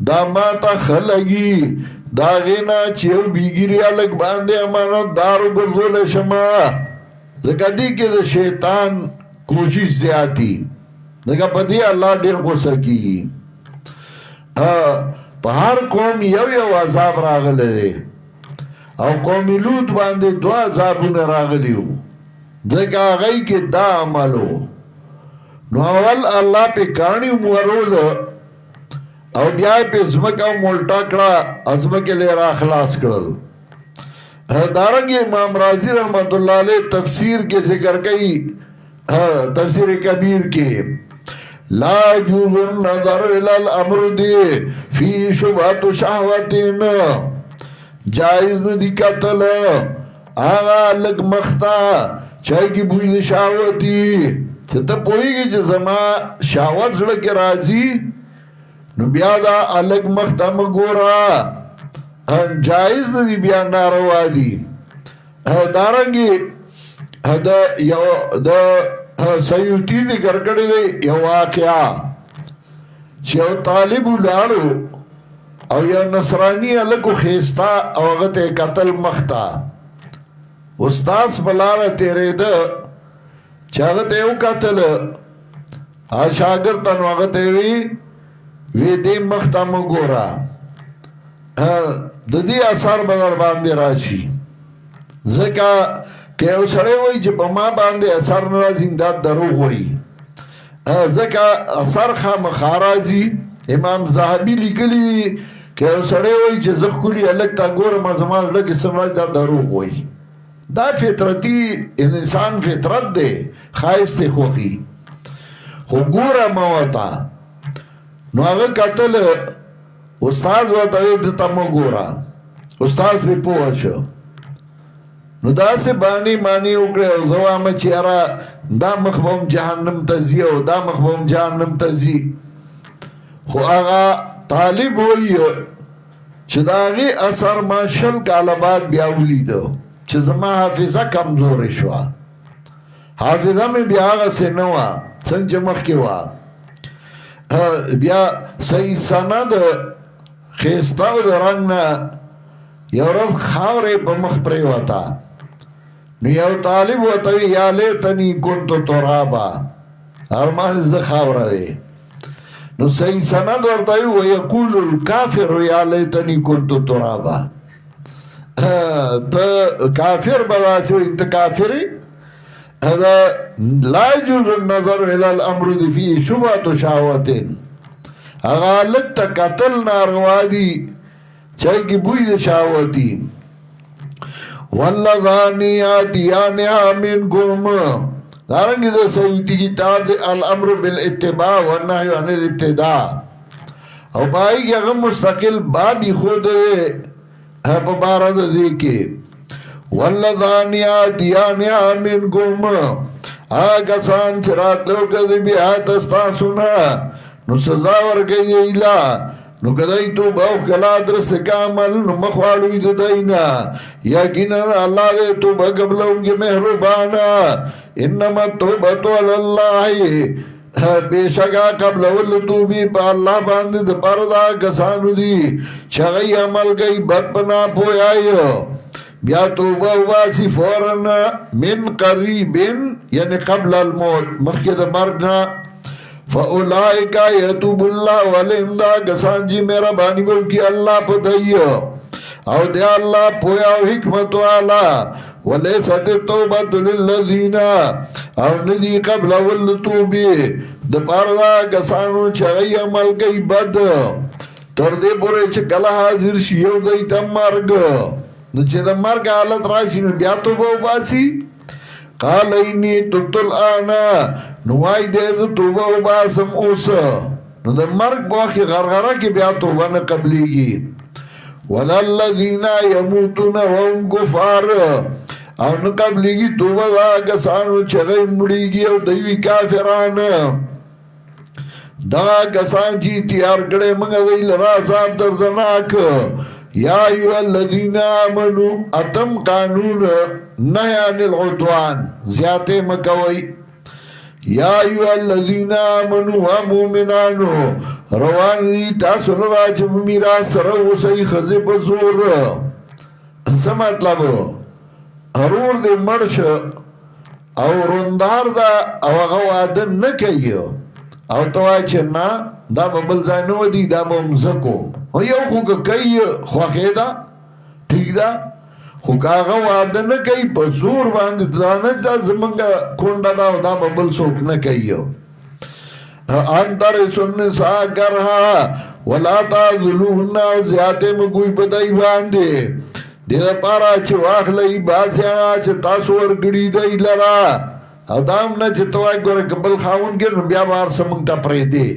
دا ماتا خلگی دا غینا چیو بیگیری الگ باندے امانت دارو گردول شما ذکا دی کہ دا شیطان کوشش زیادی ذکا پا دی اللہ دیر کو سکی پا ہر قوم یو عذاب راغل دے او قومی لوت باندے 2 عذابون راغلیو ذکا آگئی کہ دا عملو نو اول اللہ پہ کانی مورول او بیائی پہ زمکا مولٹا کڑا ازمک لے را خلاص کڑل دارنگی امام راضی رحمت اللہ علیہ تفسیر کے ذکر کئی تفسیر کبیر کے لا جوز النظر الالامر دے فی شبہت شہوتین جائز ندی قتل آغا لگ مختا چاہی کی بوئی شاوتی چھتا پوئی گی چھ زمان شاوت زڑک رازی نو بیادا الگ مختا مگورا جائز ندی بیا ناروا دی دارنگی دا سیوتی دی کرکڑی دی یو واقعا چھ یو طالب لارو او یو نصرانی الگو خیستا او اغت قتل مختا استاذ بلارا تیرے دا چاگت ایو قتل شاگر تنو اغت وی دی مختا مگورا دی اثار بدر باندے راشی زکا کہ او سڑے ہوئی چھ پا ما باندے اثار نرازی انداد درو ہوئی زکا اثار خام خارازی امام زہبی لکلی کہ او سڑے ہوئی چھ زخکولی الگ تا گور مزمان لگ سمراج دا درو ہوئی دا فطرتی انسان فطرت دے خواہست خوخی خو گورا موتا نو اگر قتل استاذ وطوی دتا مو گورا استاذ پی پوشو نو دا سے بانی مانی اکڑے زوام چیارا دا مخبوم جہنم تزیو دا مخبوم جہنم تزی خو آغا طالب ہوئی چداغی اثر ما شل کالباد بیاولی دو چه زما حافظه کمزور شوا حافظه می بیا آغا سے نوا سنگ جمخ کی وا بیا صحیح سند خیستاو در رنگ نا یو رز خاوری پا مخ پریواتا نو یو طالب وطوی یا لیتنی کنتو ترابا ارمان از خاوروی نو صحیح سند ورطوی ویقول الکافر یا لیتنی کنتو ترابا تا کافر بدا چو انت کافری لا يجوز النظر الى الامر دی فی شبهت شهوتین اغا لگتا قتل ناروا دی چاہی کی بوئی دی شهوتی واللذانی آتیانیا منکم دارنگی دا سیوتی کتاب دی الامر بالاتباع والنحی عن الابتداع او بائی کہ اغا مستقل بابی خود دے پا بارد دیکھے واللذانی آتیانیا منکم آگا سان چرات لوکا دی بیعت استاسونا نو سزا ورگئی ایلا نو کدی توبه او کلا درست کامل نو مخواړوي د دینا یقینا الله دې توبه قبلونکي مهربانا انما التوبه علی الله بیشکا قبل ول توبه په الله باندې د پردا کسانو دي چې عمل کوي بد بنا پویایو بیا توبه واسی فورن من قریب یعنی قبل الموت مخکې د مرګ نه فاولائک یتوب الله علیهم دا کسان چې مهرباني وکړي الله په دایو او دی الله پویا او حکمت والا وليست التوبه للذین او ندی قبل ول توبه د پاره کسانو چې عمل کوي بد تر دې پورې چې کله حاضر شي یو دای ته مرګ نو چې د مرګ حالت راشي نو بیا توبه وباسي قال انی تبت الان نو وای دې ز توبه وباسم اوس نو د مرګ په وخت غرغره کې بیا توبه نه قبليږي وللذین یموتون وهم کفار او نه قبليږي توبه دا کسانو چې مړیږي او دوی کافران دا کسان چې تیار کړي موږ دوی لرا عذاب دردناک یا ایو الذین آمنو اتم قانون نهی عن العدوان زیاده مکوئی یا ایو الذین آمنو و مومنانو روان دی تاسو راج میراث رو سی خزی بزور څه مطلب هرور دی مرش او روندار دا او هغه واده نه کوي او توای چې نه دا بل ځای نه ودی دا به مزکو او یو خو کوي خوخه دا ٹھیک دا خو هغه واده نه کوي په زور باندې ځانه دا زمونږه کونډه دا او دا بل څوک نه کوي انتر سن ساگرها ولا تعذلوهن او زیاده مگوی بدای باندې دې پارا چې واخلې باسیا چې تاسو ورګړي دی لرا ادم نه چې توای ګور قبل خاون کې نو بیا بار سمنګ ته پرې دی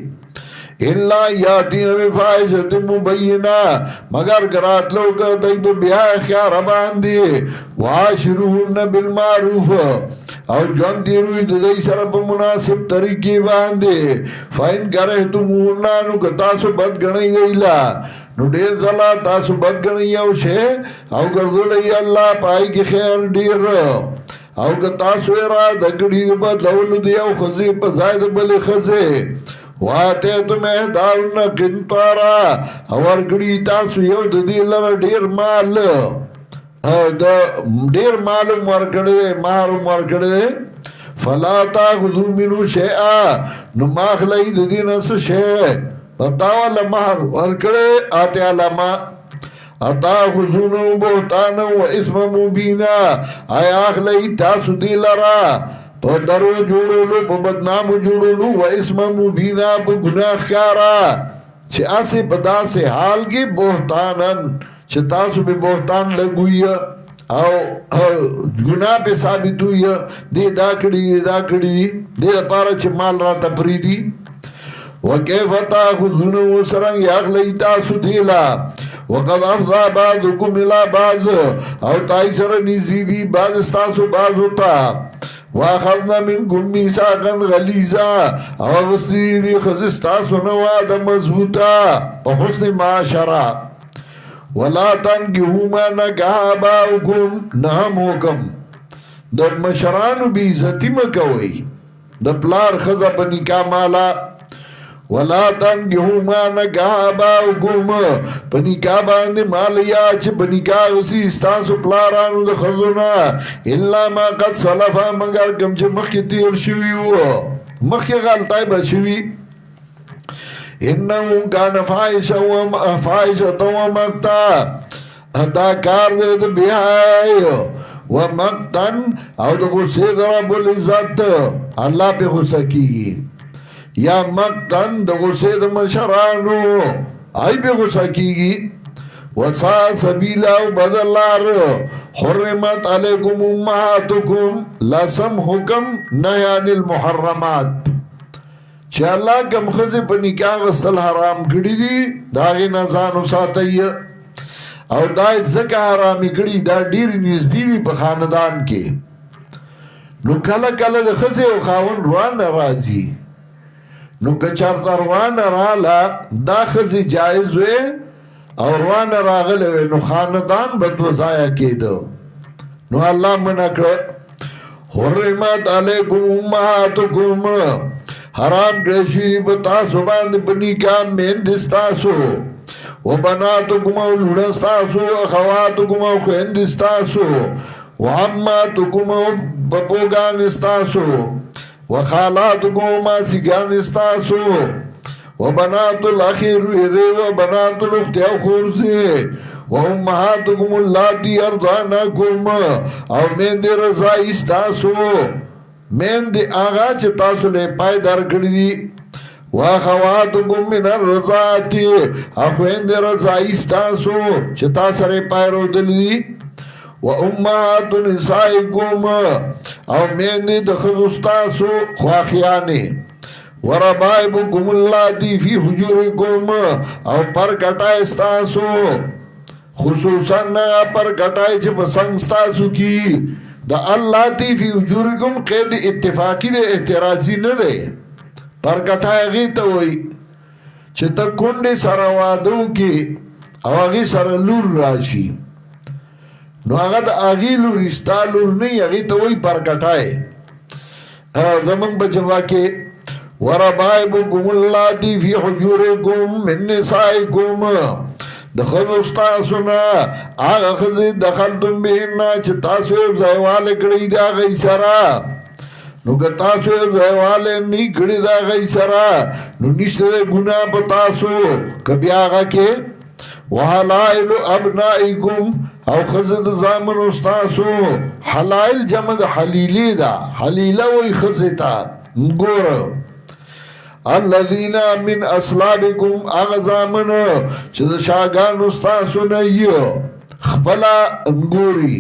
الا یاتین بفاحشۃ مبینہ مگر ګرات لوګ دای په بیا خیار باندې واشروهن بالمعروف او جون دیروی د دې سره په مناسب طریقې باندې فاین کرے تمون نو که تاسو بد غنئ ویلا نو ډیر ځلا تاسو بد غنئ او شه او ګرځولې الله پای کې خیر ډیر او که تاسو را د ګړي په لولو دی او خزي په زائد بل خزه واته تمه داون قنطارا او ورګړي تاسو یو د دې لره ډیر مال دا ډیر معلوم ورکړي محروم ورکړي فلا تاخذو منه شيئا نو ماخلې د دې نس شي فتاول مہر ورکړي اته علما اتاخذونه بهتان او اسم مبینا آیا اخلې تاسو دې لرا په درو جوړولو په بدنام جوړولو و اسم مبینا په ګناه ښکارا چې اسه په داسې حال کې بهتانن چې تاسو به بہتان لګوي او ګناه به ثابت وي دې دا کړی دې لپاره چې مال را تفریدي وکيف تاخذون وسرن یاغلی تاسو دیلا وقد افضى بعضكم الى بعض او تای سره نزيدي بعض تاسو بعض ہوتا واخذنا منكم ميثاقا غليظا او غسدي خزستا سنوا د مضبوطا په حسن معاشره ولا تنكحوا ما نكح آباؤكم نهم حکم د مشرانو بی عزتی مکوئ د پلار خزه په نکاح مالا ولا تنكحوا ما نكح آباؤكم په نکاح باندې مال یا چې په نکاح وسی استاسو پلارانو د خزونه الا ما قد سلف مگر کوم چې مخکې تیر شوی وو مخکې غلطای به شوی انه کان فاحشه و مقتا ادا کار دې بیاي و مقتن او د غصه رب العزت الله په غصه کیږي یا مقتن د غصه د مشرانو آی په غصه کیږي وسا سبیل او بدلار حرمت علیکم امهاتکم لسم حکم نهی عن المحرمات چې الله کوم خزه په نکاح غسل حرام کړی دي داغه نه ځان وساتي او دای زکه حرام کړی دا ډیر نږدې دي په خاندان کې نو کله کله د خزه او خاون روان راځي نو کچارت روان رالا دا خزی جائز وے او روان راغل وے نو خاندان بدو ضائع کی دو نو اللہ منکر حرمت علیکم امہاتکم حرام کرشی بتاسو باند بنی کام میندستاسو و بناتکم او لڑستاسو و خواتکم او خوندستاسو و عماتکم او بپوگانستاسو و خالاتکم ما سگانستاسو و بنات الاخیر ویرے و بنات الاخت او خورزی و امہاتکم اللاتی ارضانکم او میند رضائی ستاسو میند آغا چه تاسو لے پای در کردی و خواتکم من الرضاتی اخویند رضائی ستاسو چه تاسر پای رو دلی و امہات نسائکم او میند دخزستاسو خواخیانی وربائبکم اللاتی فی حجورکم او پر کٹائی ستاسو خصوصا نا پر کٹائی چه بسنگ ستاسو کی دا اللاتی فی حجورکم قید اتفاقی دے احتراجی ندے پر کٹائی غی تا ہوئی چه تا کنڈ سر وادو کی او اغی سر لور راشی نو اغا دا اغی لور استا لور نی اغی تا ہوئی پر کٹائی زمان بجوا کے وربائبکم اللاتی فی حجورکم من نسائکم دخل استاسونا آغا خزی دخلتم بهنا چه تاسو زیوال کڑی دا غی سرا نو که تاسو زیوال نی کڑی دا غی سرا نو نشت دے گناہ پا تاسو کبھی آغا کے وحلائل ابنائکم او خزد زامن استاسو حلائل جمد حلیلی دا حلیلہ وی خزتا گورو الذین من اصلابکم اغزامن چه شاگان استاسو نیو خپلا انگوری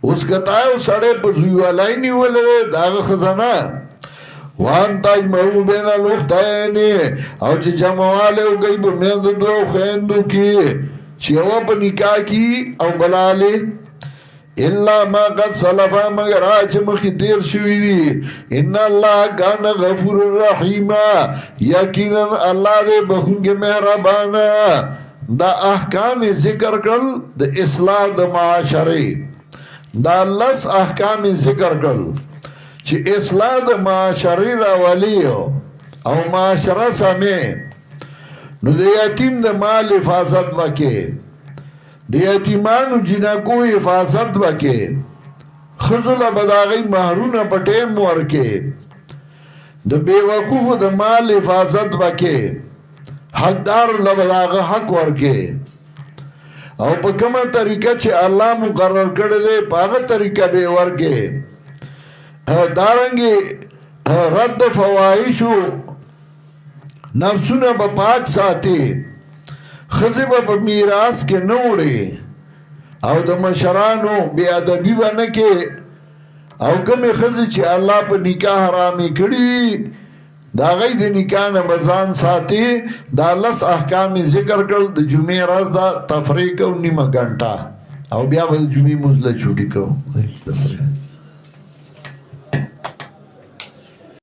اس کتایو سڑے پزویو علائی نیولے داغ خزانا وان تاجمعو بین الاختینی او چه جمعوالے ہو گئی بمیند دو خیندو کی چه او پا نکاح کی او بلالے اللہ ما قد صلفا مگر آج مخی تیر شوی دی ان اللہ کان غفور الرحیم یقینا اللہ دے بخون کے مہربانا دا احکام ذکر کر دا اصلاح دا معاشرے دا لس احکام ذکر کر چی اصلاح دا معاشرے راولیو او معاشرہ سمے نو دا یتیم دا مال حفاظت وکے د یتیمانو جنکو حفاظت وکے خزل بداغی محرون پٹیم ورکے د بیوقوف د مال حفاظت وکے حقدار لبداغ حق ورکے او پا کما طریقہ چه اللہ مقرر کردے پاغ طریقہ بے ورکے دارنگی رد فوائشو نفسونا با پاک ساتے خزب پا میراس کے نوڑے او دا مشرانو بے ادبی بنکے او کمی خزی چی اللہ پا نکاح حرامی کری دا غی دا نکاح نمازان ساتے دا لس احکامی ذکر کرل دا جمعی راز دا تفریق او نیمہ گھنٹا او بیا با دا جمعی مزلہ چھوٹی کو